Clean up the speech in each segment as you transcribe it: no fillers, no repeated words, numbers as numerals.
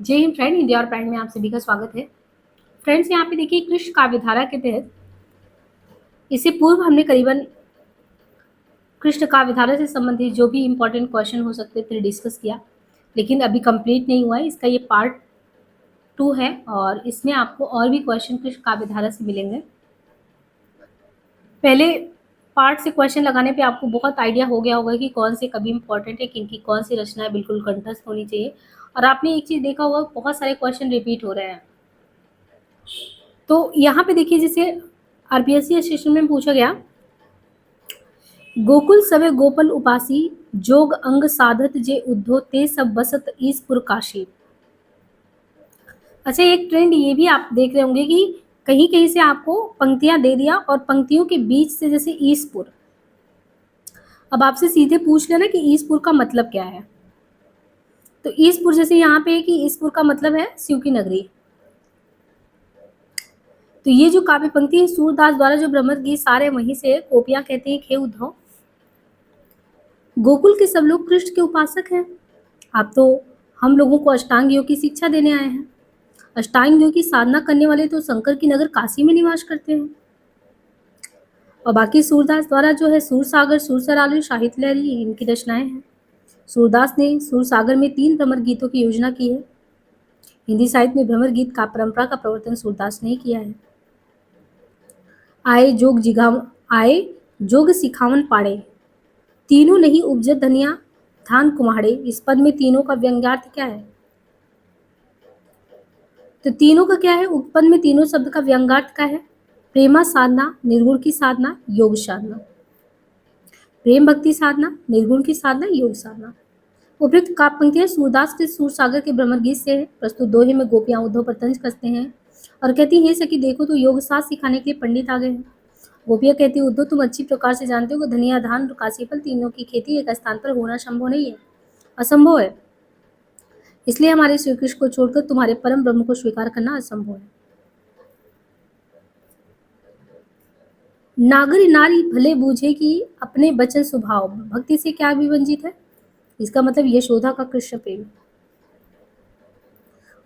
जय हिंद फ्रेंड, हिंदी और प्राइड में आप सभी का स्वागत है। फ्रेंड्स, यहाँ पे देखिए कृष्ण काव्यधारा के तहत इससे पूर्व हमने करीबन कृष्ण काव्यधारा से संबंधित जो भी इम्पोर्टेंट क्वेश्चन हो सकते थे डिस्कस किया, लेकिन अभी कंप्लीट नहीं हुआ है। इसका ये पार्ट 2 है और इसमें आपको और भी क्वेश्चन कृष्ण काव्यधारा से मिलेंगे। पहले पार्ट से क्वेश्चन लगाने पे आपको बहुत आइडिया हो गया होगा कि कौन से कभी इम्पोर्टेंट है, किनकी कौन सी रचनाएं बिल्कुल कंठस्थ होनी चाहिए। और आपने एक चीज़ देखा होगा, बहुत सारे क्वेश्चन रिपीट हो रहे हैं। तो यहाँ पे देखिए, जैसे आरपीएससी सेशन में पूछा गया, गोकुल सवे गोपल उपासी, जोग अंग साधत जे उद्धो ते सब बसत ईसपुर काशी। अच्छा, एक ट्रेंड ये भी आप देख रहे होंगे कि कहीं कहीं से आपको पंक्तियां दे दिया और पंक्तियों के बीच से जैसे ईसपुर। अब आपसे सीधे पूछ लेना कि ईसपुर का मतलब क्या है। तो ईसपुर जैसे यहाँ पे है कि ईसपुर का मतलब है शिव की नगरी। तो ये जो काव्य पंक्ति है सूरदास द्वारा जो ब्रह्मद गीत सारे वहीं से कोपियां कहते हैं। हे उद्धव, गोकुल के सब लोग कृष्ण के उपासक हैं। आप तो हम लोगों को अष्टांग योग की शिक्षा देने आए हैं। अष्टांग योग की साधना करने वाले तो शंकर की नगर काशी में निवास करते हैं। और बाकी सूरदास द्वारा जो है सूरसागर, सुरसराली, साहित्य लहरी इनकी रचनाएं हैं। सूरदास ने सूरसागर में 3 भ्रमर गीतों की योजना की है। हिंदी साहित्य में भ्रमर गीत का परंपरा का प्रवर्तन सूरदास ने किया है। आए जोग सिखावन पाड़े, तीनों नहीं उपजत धनिया धान कुम्हाड़े। इस पद में तीनों का व्यंग्यार्थ क्या है? तो तीनों का क्या है? उपपद में तीनों शब्द का व्यंग्यार्थ क्या है? प्रेमा साधना, निर्गुण की साधना, योग साधना। प्रेम भक्ति साधना, निर्गुण की साधना, योग साधना। उपयुक्त काव्य पंक्तियां सूरदास के सूरसागर के भ्रमर गीत से है। प्रस्तुत दोहे में गोपियां उद्धव पर तंज कसते हैं और कहती हैं, सखी देखो तो योग शास्त्र सिखाने के लिए पंडित आ गए हैं। गोपियां कहती, उद्धव तुम अच्छी प्रकार से जानते हो कि धनिया, धान और काशी फल तीनों की खेती एक स्थान पर होना संभव नहीं है, असंभव है। इसलिए हमारे श्री कृष्ण को छोड़कर तुम्हारे परम ब्रह्म को स्वीकार करना असंभव है। नागरी नारी भले बूझे कि अपने बचन स्वभाव, भक्ति से क्या विवंजित है? इसका मतलब यशोदा का कृष्ण प्रेम।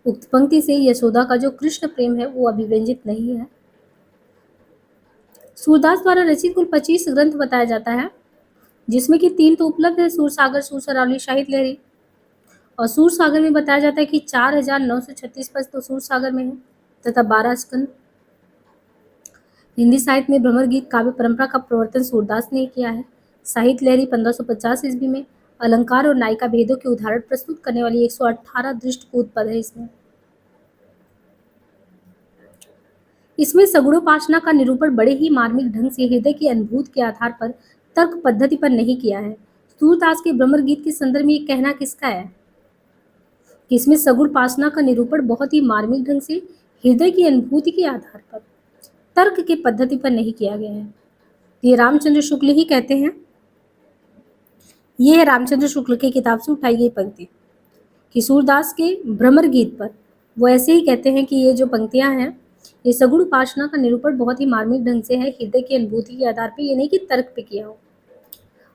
उक्त पंक्ति से यशोदा का जो कृष्ण प्रेम है वो अभिव्यंजित नहीं है। सूरदास द्वारा रचित कुल 25 ग्रंथ बताया जाता है, जिसमें कि 3 तो उपलब्ध है, सूरसागर, सुरसरावली, साहित्य लहरी। और सूरसागर में बताया जाता है कि 4936 पद तो सूरसागर में है तथा 12 स्कंद। हिंदी साहित्य में भ्रमर गीत काव्य परंपरा का प्रवर्तन सूरदास ने किया है। साहित्य लहरी 1550 ईस्वी में अलंकार और नायिका भेदों के उदाहरण प्रस्तुत करने वाली 118 दृष्टकूट पद है। इसमें सगुणोपासना का निरूपण बड़े ही मार्मिक ढंग से हृदय की अनुभूति के आधार पर तर्क पद्धति पर नहीं किया है। सूरदास के भ्रमर गीत के संदर्भ में ये कहना किसका है कि इसमें सगुणोपासना का निरूपण बहुत ही मार्मिक ढंग से हृदय की अनुभूति के आधार पर तर्क के पद्धति पर नहीं किया गया है। ये रामचंद्र शुक्ल ही कहते हैं। ये है रामचंद्र शुक्ल की किताब से उठाई गई पंक्ति कि सूरदास के भ्रमर गीत पर वो ऐसे ही कहते हैं कि ये जो पंक्तियां हैं ये सगुण उपासना का निरूपण बहुत ही मार्मिक ढंग से है, हृदय की अनुभूति के आधार पर, ये नहीं कि तर्क पे किया हो।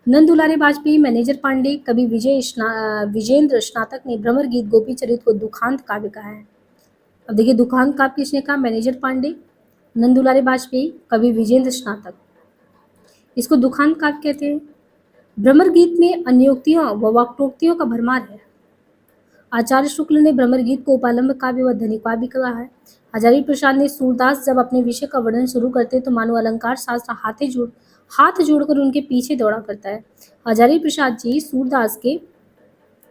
नंद दुलारे वाजपेयी, मैनेजर पांडे, कवि विजेंद्र स्नातक ने भ्रमर गीत गोपी चरित को दुखांत काव्य कहा है। अब देखिए, दुखांत काव्य किसने कहा? मैनेजर पांडे, नंद दुलारे वाजपेयी, कवि विजेंद्र स्नातक। इसको दुखांत काव्य कहते हैं। भ्रमर गीत में अन्योक्तियों व वाक्योक्तियों का भरमार है। आचार्य शुक्ल ने भ्रमर गीत को उपालंब काव्य व धनी काव्य कहा है। हजारी प्रसाद ने सूरदास जब अपने विषय का वर्णन शुरू करते तो मानो अलंकार शास्त्र हाथ जोड़कर उनके पीछे दौड़ा करता है। हजारी प्रसाद जी सूरदास के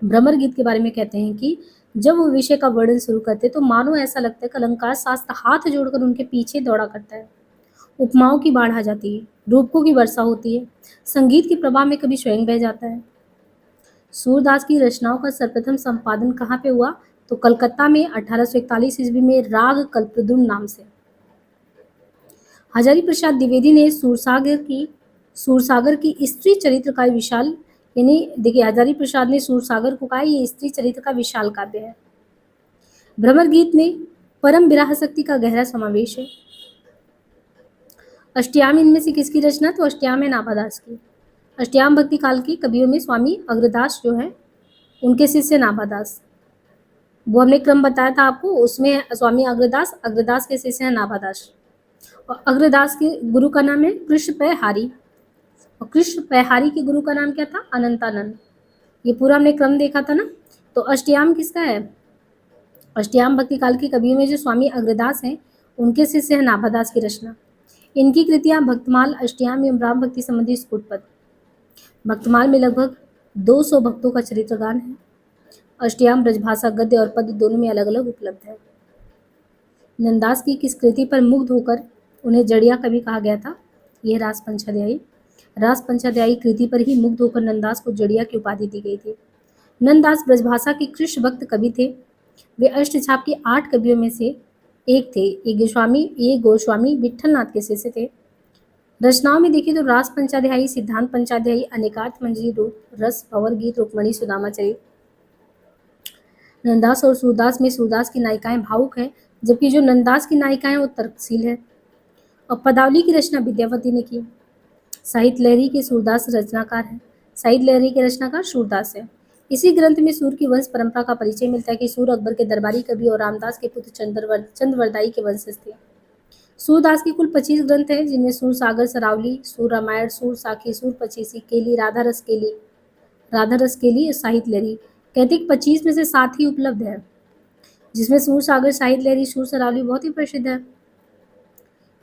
भ्रमर गीत के बारे में कहते हैं कि जब वो विषय का वर्णन शुरू करते तो मानो ऐसा लगता है कि अलंकार शास्त्र हाथ जोड़कर उनके पीछे दौड़ा करता है। उपमाओं की बाढ़ आ जाती है, रूपकों की वर्षा होती है, संगीत के प्रवाह में कभी स्वयं बह जाता है। सूरदास की रचनाओं का सर्वप्रथम संपादन कहाँ पे हुआ? तो कलकत्ता में 1841 ईस्वी में राग कल्पद्रुम नाम से। हजारी प्रसाद द्विवेदी ने सूरसागर की स्त्री चरित्र का विशाल, यानी देखिए हजारी प्रसाद ने सूरसागर को कहा ये स्त्री चरित्र का विशाल काव्य है। भ्रमर गीत में परम विरह शक्ति का गहरा समावेश है। अष्टयाम इनमें से किसकी रचना? तो अष्टयाम है नाभादास की। अष्टयाम भक्ति काल के कवियों में स्वामी अग्रदास जो है उनके शिष्य नाभादास। वो हमने क्रम बताया था आपको, उसमें स्वामी अग्रदास, अग्रदास के शिष्य हैं नाभादास, और अग्रदास के गुरु का नाम है कृष्ण पयहारी, और कृष्ण पयहारी के गुरु का नाम क्या था? अनंतानंद। ये पूरा हमने क्रम देखा था ना। तो अष्टयाम किसका है? अष्टयाम भक्ति काल के कवियों में जो स्वामी अग्रदास हैं उनके शिष्य हैं नाभादास की रचना। इनकी कृतियां भक्तमाल, अष्टयाम एवं राम भक्ति संबंधी स्फुटपद। भक्तमाल में लगभग 200 भक्तों का चरित्र गान है। अष्टयाम ब्रजभाषा गद्य और पद्य दोनों में अलग अलग उपलब्ध है। नंदास की किस कृति पर मुग्ध होकर उन्हें जड़िया कवि कहा गया था? यह रास पंचाध्यायी। रास पंचाध्यायी कृति पर ही मुग्ध होकर नंदास को जड़िया की उपाधि दी गई थी। नंददास ब्रजभाषा के कृष्ण भक्त कवि थे। वे अष्टछाप के 8 कवियों में से एक थे। ये गोस्वामी विट्ठलनाथ के शिष्य थे। रचनाओं में देखें तो रास पंचाध्यायी, सिद्धांत पंचाध्यायी, अनेकार्थ मंजरी, रूप रस, भंवर गीत, रुक्मणी, सुदामा चरित। नंददास और सूरदास में सूरदास की नायिकाएं भावुक हैं, जबकि जो नंददास की नायिकाएं वो तर्कशील है। और पदावली की रचना विद्यावती ने की। साहित्य लहरी के सूरदास रचनाकार हैं। साहित्य लहरी के रचनाकार सूरदास है। इसी ग्रंथ में सूर की वंश परंपरा का परिचय मिलता है कि सूर अकबर के दरबारी कवि और रामदास के पुत्र चंद्रवरदाई के वंशज थे। सूरदास के कुल 25 ग्रंथ हैं, जिनमें सूर सागर सरावली, सूर रामायण, सूर साखी, सूर पचीसी, केली, राधा रस केली, साहित्य लहरी। कहते हैं कि 25 में से 7 ही उपलब्ध है, जिसमें सूर सागर, साहित्य लहरी, सूर सरावली बहुत ही प्रसिद्ध है।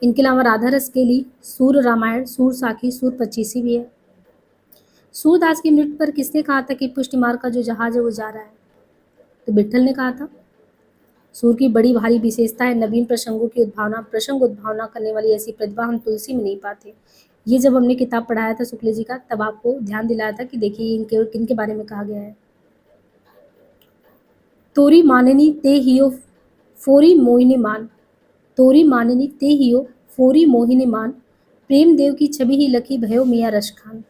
इनके अलावा राधा रस केली, सूर रामायण, सूर साखी, सूर पचीसी भी है। सूरदास की मृत्यु पर किसने कहा था कि पुष्टि मार्ग का जो जहाज है वो जा रहा है? तो विट्ठल ने कहा था। सूर की बड़ी भारी विशेषता है नवीन प्रसंग उद्भावना करने वाली ऐसी प्रतिभा हम तुलसी में नहीं पाते। ये जब हमने किताब पढ़ाया था शुक्ल जी का, तब आपको ध्यान दिलाया था कि देखिए इनके किनके बारे में कहा गया है। तोरी माननी ते हियो फोरी मोहिनी मान, तोरी माननी ते हियो फोरी मोहिनी मान, प्रेम देव की छवि ही लखी भयो मियाँ रश खान।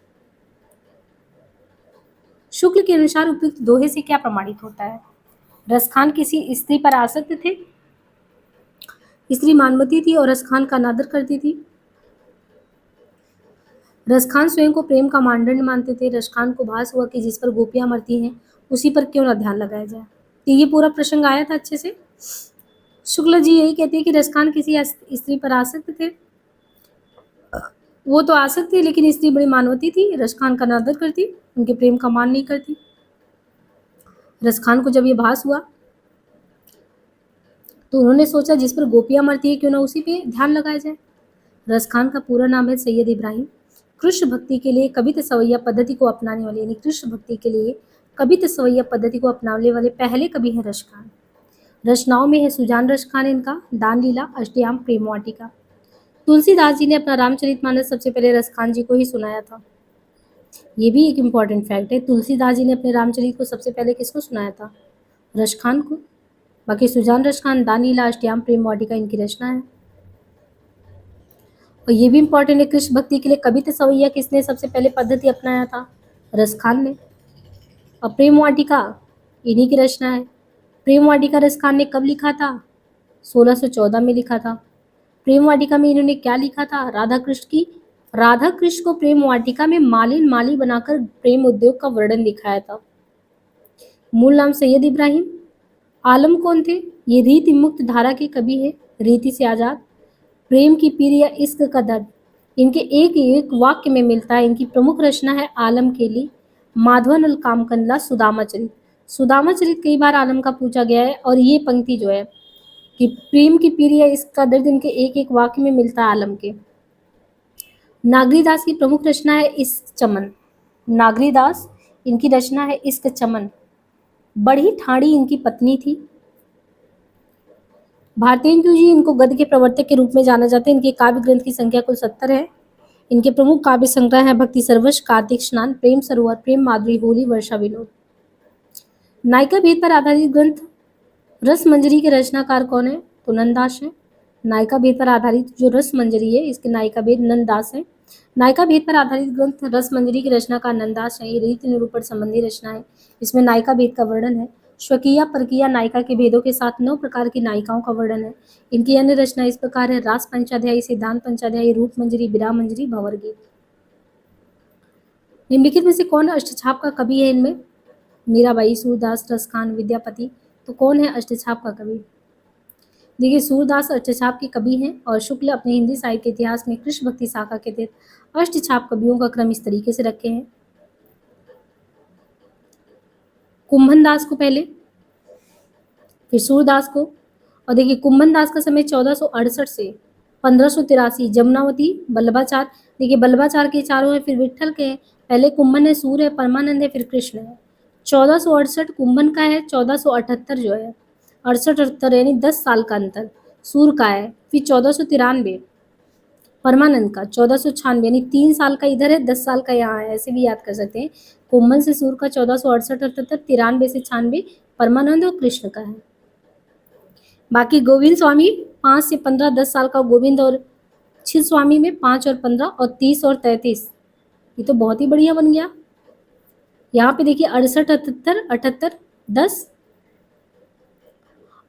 शुक्ल के अनुसार उपयुक्त दोहे से क्या प्रमाणित होता है? रसखान किसी स्त्री पर आसक्त थे। स्त्री मानवती थी और रसखान का अनादर करती थी। रसखान स्वयं को प्रेम का मानदंड मानते थे। रसखान को भास हुआ कि जिस पर गोपियां मरती हैं उसी पर क्यों ना ध्यान लगाया जाए। तो ये पूरा प्रसंग आया था अच्छे से। शुक्ल जी यही कहते हैं कि रसखान किसी स्त्री पर आसक्त थे। वो तो आसक्त थे, लेकिन स्त्री बड़ी मानवती थी, रसखान का अनादर करती, उनके प्रेम का मान नहीं करती। रसखान को जब ये भास हुआ तो उन्होंने सोचा जिस पर गोपियां मरती है क्यों ना उसी पे ध्यान लगाया जाए। रसखान का पूरा नाम है सैयद इब्राहिम। कृष्ण भक्ति के लिए कवित सवैया पद्धति को अपनाने वाले, यानी कृष्ण भक्ति के लिए कवित सवैया पद्धति को अपनाने वाले पहले कवि हैं रसखान। रचनाओं में है सुजान रसखान इनका, दान लीला, अष्टयाम, प्रेम वाटिका। तुलसीदास जी ने अपना रामचरितमानस सबसे पहले रसखान जी को ही सुनाया था। ये भी एक इम्पॉर्टेंट फैक्ट है। तुलसीदास जी ने अपने रामचरित को सबसे पहले किसको सुनाया था? रसखान को। बाकी सुजान रसखान, दान लीला, अष्टयाम, प्रेम वाटिका इनकी रचना है। और ये भी इम्पोर्टेंट है, कृष्ण भक्ति के लिए कवित सवैया किसने सबसे पहले पद्धति अपनाया था? रसखान ने। और प्रेम वाटिका इन्हीं की रचना है। प्रेम वाटिका रसखान ने कब लिखा था? 1614 में लिखा था। प्रेम वाटिका में इन्होंने क्या लिखा था? राधा कृष्ण को प्रेम वाटिका में मालिन माली बनाकर प्रेम उद्योग का वर्णन दिखाया था। मूल नाम सैयद इब्राहिम। आलम कौन थे? ये रीति मुक्त धारा के कवि है, रीति से आजाद। प्रेम की पीर या इश्क का दर्द इनके एक एक वाक्य में मिलता है। इनकी प्रमुख रचना है आलम केली, माधवन कामकंदला, सुदामा चरित। सुदामा चरित कई बार आलम का पूछा गया है, और ये पंक्ति जो है कि प्रेम की पीर या इश्क का दर्द इनके एक एक वाक्य में मिलता है आलम के। नागरीदास की प्रमुख रचना है इश्क चमन। नागरीदास इनकी रचना है इश्क चमन। बड़ी ठाड़ी इनकी पत्नी थी। भारतेंदु जी इनको गद्य के प्रवर्तक के रूप में जाना जाता है। इनके काव्य ग्रंथ की संख्या कुल 70 है। इनके प्रमुख काव्य संग्रह हैं भक्ति सरवश, कार्तिक स्नान, प्रेम सरोवर, प्रेम माधुरी, होली, वर्षा विनोद। नायिका भेद पर आधारित ग्रंथ रस मंजरी के रचनाकार कौन है? तो नंददास है। नायिका भेद पर आधारित जो रस मंजरी है इसके नायिका भेद नंददास है। नायिका भेद पर आधारित ग्रंथ रस मंजरी के रचनाकार नंददास है। ये रीति निरूपण संबंधी रचना है। इसमें नायिका भेद का वर्णन है। स्वकीय परकीय नायिका के भेदों के साथ 9 प्रकार की नायिकाओं का वर्णन है। इनकी अन्य रचना इस प्रकार है: रास पंचाध्यायी, सिद्धांत पंचाध्यायी, रूप मंजरी, विराम मंजरी, भंवर गीत। निम्नलिखित में से कौन अष्टछाप का कवि है? इनमें मीराबाई, सूरदास, रसखान, विद्यापति, तो कौन है अष्टछाप का कवि? देखिए, सूरदास अष्टछाप के कवि हैं और शुक्ल अपने हिंदी साहित्य के इतिहास में कृष्ण भक्ति शाखा के तहत अष्टछाप कवियों का क्रम इस तरीके से रखे हैं। कुंभन दास को पहले, फिर सूरदास को। और देखिए, कुंभन दास का समय 1468 से 1583, जमुनावती, बल्लभाचार। देखिए, बल्लभाचार के चारों है, फिर विट्ठल के हैं। पहले कुंभन है, सूर्य है, परमानंद है, फिर कृष्ण है। 1468 कुंभन का है, 1478 जो है, 68 यानी 10 साल का अंतर सूर्य का है। फिर 1493 परमानंद का, 1496 यानी 3 साल का इधर है, 10 साल का यहाँ है, ऐसे भी याद कर सकते हैं। कुंभन से सूर्य का 1468 78, 93 से 96 परमानंद और कृष्ण का है। बाकी गोविंद स्वामी 5 से 15, 10 साल का गोविंद, और छिद स्वामी में 5 और 15 और 30 और 33। ये तो बहुत ही बढ़िया बन गया। यहाँ पे देखिए 68 78 78 10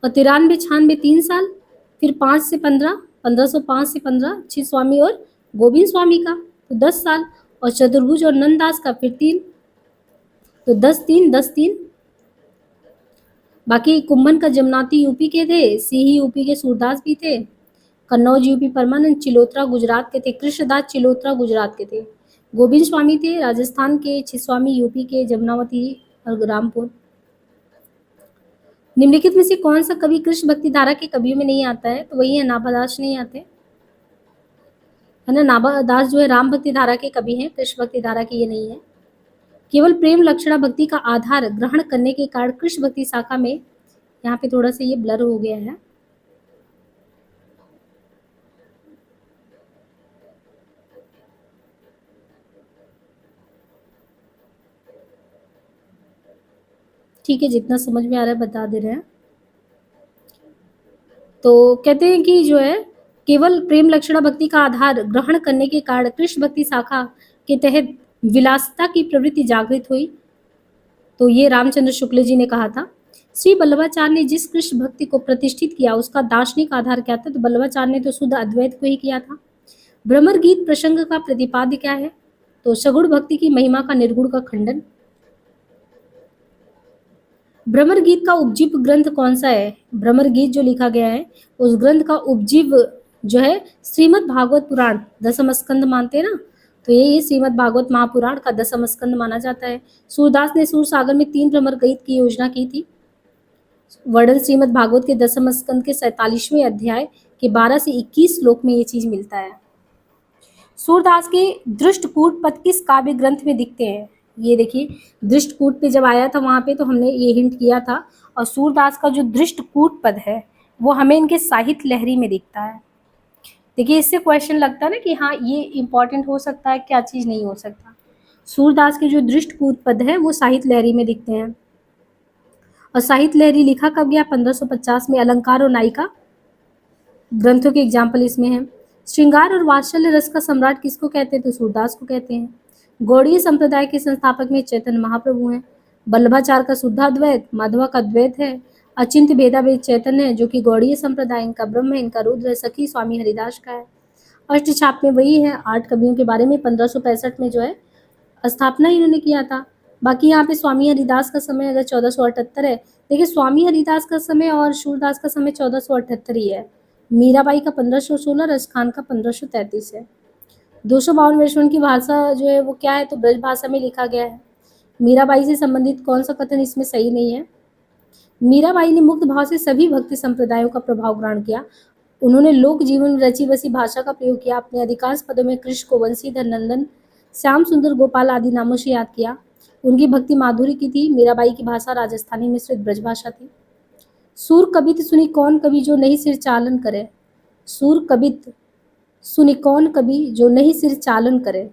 और 93 96 3 साल, फिर 5 से 15, 1505 से 15 छिद स्वामी और गोविंद स्वामी का तो 10 साल, और चतुर्भुज और नंददास का फिर 3, तो 10 3 10 3। बाकी कुंभन का जमनाती यूपी के थे, सीही यूपी के सूरदास भी थे, कन्नौज यूपी परमानंद, चिलोत्रा गुजरात के थे, कृष्णदास चिलोत्रा गुजरात के थे, गोविंद स्वामी थे राजस्थान के, छिस्वामी यूपी के, जमुनावती और रामपुर। निम्नलिखित में से कौन सा कवि कृष्ण भक्ति धारा के कवियों में नहीं आता है? तो वही है नाभादास, नहीं आते है ना। नाभादास जो है राम भक्ति धारा के कवि हैं, कृष्ण भक्ति धारा के ये नहीं है। केवल प्रेम लक्षणा भक्ति का आधार ग्रहण करने के कारण कृष्ण भक्ति शाखा में, यहाँ पे थोड़ा सा ये ब्लर हो गया है, ठीक है, जितना समझ में आ रहा है बता दे रहे हैं। तो कहते हैं कि जो है केवल प्रेम लक्षणा भक्ति का आधार ग्रहण करने के कारण कृष्ण भक्ति शाखा के तहत विलासिता की प्रवृत्ति जागृत हुई। तो ये रामचंद्र शुक्ल जी ने कहा था। श्री वल्लभाचार्य ने जिस कृष्ण भक्ति को प्रतिष्ठित किया उसका दार्शनिक आधार क्या था? तो वल्लभाचार्य ने तो शुद्ध अद्वैत को ही किया था। भ्रमर गीत प्रसंग का प्रतिपाद्य क्या है? तो सगुण भक्ति की महिमा का निर्गुण का खंडन। भ्रमर गीत का उपजीव ग्रंथ कौन सा है? भ्रमर गीत जो लिखा गया है उस ग्रंथ का उपजीव जो है श्रीमद् भागवत पुराण दसम स्कंद मानते हैं ना, तो ये श्रीमद् भागवत महापुराण का दसम स्कंद माना जाता है। सूरदास ने सूर सागर में 3 भ्रमर गीत की योजना की थी। वर्णन श्रीमद् भागवत के दसम स्कंद के 47वें अध्याय के 12 से 21 श्लोक में ये चीज मिलता है। सूरदास के दृष्टकूट पद किस काव्य ग्रंथ में दिखते हैं? ये देखिए, दृष्टकूट पे जब आया था वहां पे तो हमने ये हिंट किया था, और सूरदास का जो दृष्टकूट पद है वो हमें इनके साहित्य लहरी में दिखता है। देखिए, इससे क्वेश्चन लगता है ना कि हाँ ये इंपॉर्टेंट हो सकता है, क्या चीज नहीं हो सकता। सूरदास के जो दृष्टकूट पद है वो साहित्य लहरी में दिखते हैं। और साहित्य लहरी लिखा कब गया? 1550 में। अलंकार और नायिका ग्रंथों के एग्जाम्पल इसमें है। श्रृंगार और वात्सल्य रस का सम्राट किसको कहते हैं? तो सूरदास को कहते हैं। गौड़ीय संप्रदाय के संस्थापक में चैतन्य महाप्रभु हैं। वल्लभाचार्य का शुद्धाद्वैत, माधवा का द्वैत है। अचिंत्य भेदाभेद चैतन्य है जो कि गौड़ीय संप्रदाय, इनका ब्रह्म है, इनका रुद्र है। सखी स्वामी हरिदास का है। अष्टछाप में वही है 8 कवियों के बारे में, 1565 में जो है स्थापना इन्होंने किया था। बाकी यहाँ पे स्वामी हरिदास का समय अगर 1478 है, देखिए स्वामी हरिदास का समय और सूरदास का समय 1478 ही है। मीराबाई का 1516, रसखान का 1533 है। 252 वर्षों की भाषा जो है वो क्या है? तो ब्रज भाषा में लिखा गया है। मीराबाई से संबंधित कौन सा कथन इसमें सही नहीं है? मीराबाई ने मुक्त भाव से सभी भक्ति संप्रदायों का प्रभाव ग्रहण किया। उन्होंने लोक जीवन में रची बसी भाषा का प्रयोग किया। अपने अधिकांश पदों में कृष्ण को वंशीधर, नंदन, श्याम सुंदर, गोपाल आदि नामों से याद किया। उनकी भक्ति माधुरी की थी। मीराबाई की भाषा राजस्थानी मिश्रित ब्रज भाषा थी। सूर कबित सुनी कौन कवि जो नहीं सिर चालन करे? सूर कबित सुनी कौन कवि जो नहीं सिर चालन करे?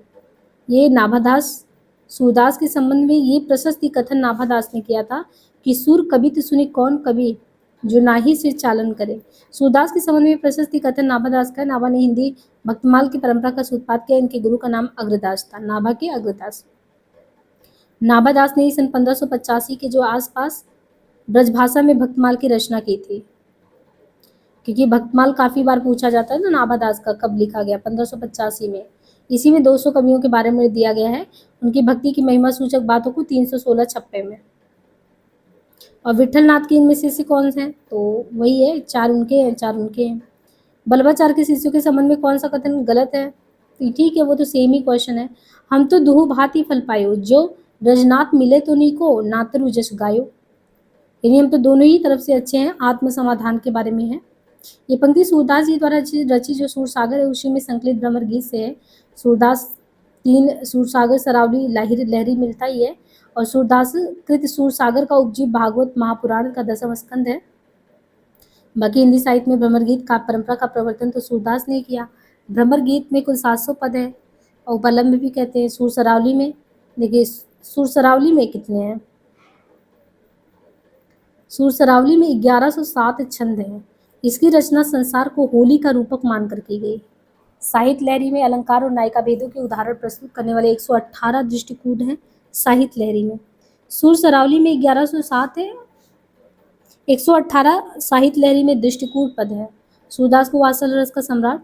ये नाभादास। सूरदास के संबंध में ये प्रशस्ति कथन नाभादास ने किया था कि सूर कबित सुनी कौन कवि जो ना ही सिर चालन करे। सूरदास के संबंध में प्रशस्ति कथन नाभादास का है। नाभा ने हिंदी भक्तमाल की परंपरा का सूत्रपात किया। इनके गुरु का नाम अग्रदास था, नाभा के अग्रदास। नाभादास ने सन 1585 के जो आसपास ब्रजभाषा में भक्तमाल की रचना की थी, क्योंकि भक्तमाल काफी बार पूछा जाता है ना नाभादास का कब लिखा गया, 1585 में। इसी में 200 कवियों के बारे में दिया गया है। उनकी भक्ति की महिमा सूचक बातों को 316 छप्पे में। और विट्ठल नाथ के इनमें से कौन से हैं? तो वही है, चार उनके हैं, चार उनके हैं। बल्लभाचार्य के शिष्यों के संबंध में कौन सा कथन गलत है? तो ठीक है, वो तो सेम ही क्वेश्चन है। हम तो दुहु भांति फल पायो, जो रजनाथ मिले तो नीको, नातरु जस गायो। यानी हम तो दोनों ही तरफ से अच्छे हैं, आत्म समाधान के बारे में है। ये पंक्ति सूरदास जी द्वारा रची जो सूरसागर है उसी में संकलित भ्रमर गीत से है। सूरदास तीन सूरसागर सरावली लहरी लहरी मिलता ही है, और सूरदास कृत सूरसागर का उपजीव भागवत महापुराण का 10वां स्कंद है। बाकी हिंदी साहित्य में भ्रमर गीत का परंपरा का प्रवर्तन तो सूरदास ने किया। भ्रमर गीत में कुल 700 पद है, और उपलम्ब भी कहते हैं। सूर सरावली में देखिए, सूर सरावली में कितने हैं? सूर सरावली में 1107 छंद हैं। इसकी रचना संसार को होली का रूपक मानकर की गई। साहित्य लहरी में अलंकार और नायिका भेदों के उदाहरण प्रस्तुत करने वाले 118 दृष्टिकूट हैं साहित्य लहरी में। सूर सरावली में 1107 है, 118 साहित्य लहरी में दृष्टिकूट पद है। सूरदास को वात्सल रस का सम्राट,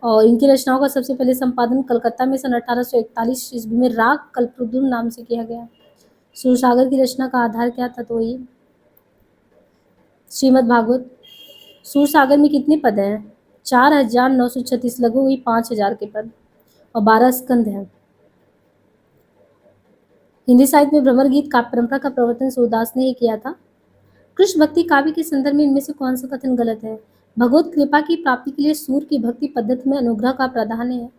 और इनकी रचनाओं का सबसे पहले संपादन कलकत्ता में सन 1841 ईस्वी में राग कल्पद्रुम नाम से किया गया। सूरसागर की रचना का आधार क्या था? तो ये श्रीमद् भागवत। सूरसागर में कितने पद हैं? 4936, लगभग वही 5000 के पद, और 12 स्कंद हैं। हिंदी साहित्य में भ्रमर गीत काव्य परंपरा का प्रवर्तन सूरदास ने ही किया था। कृष्ण भक्ति काव्य के संदर्भ में इनमें से कौन सा कथन गलत है? भगवत कृपा की प्राप्ति के लिए सूर की भक्ति पद्धति में अनुग्रह का प्राधान्य है।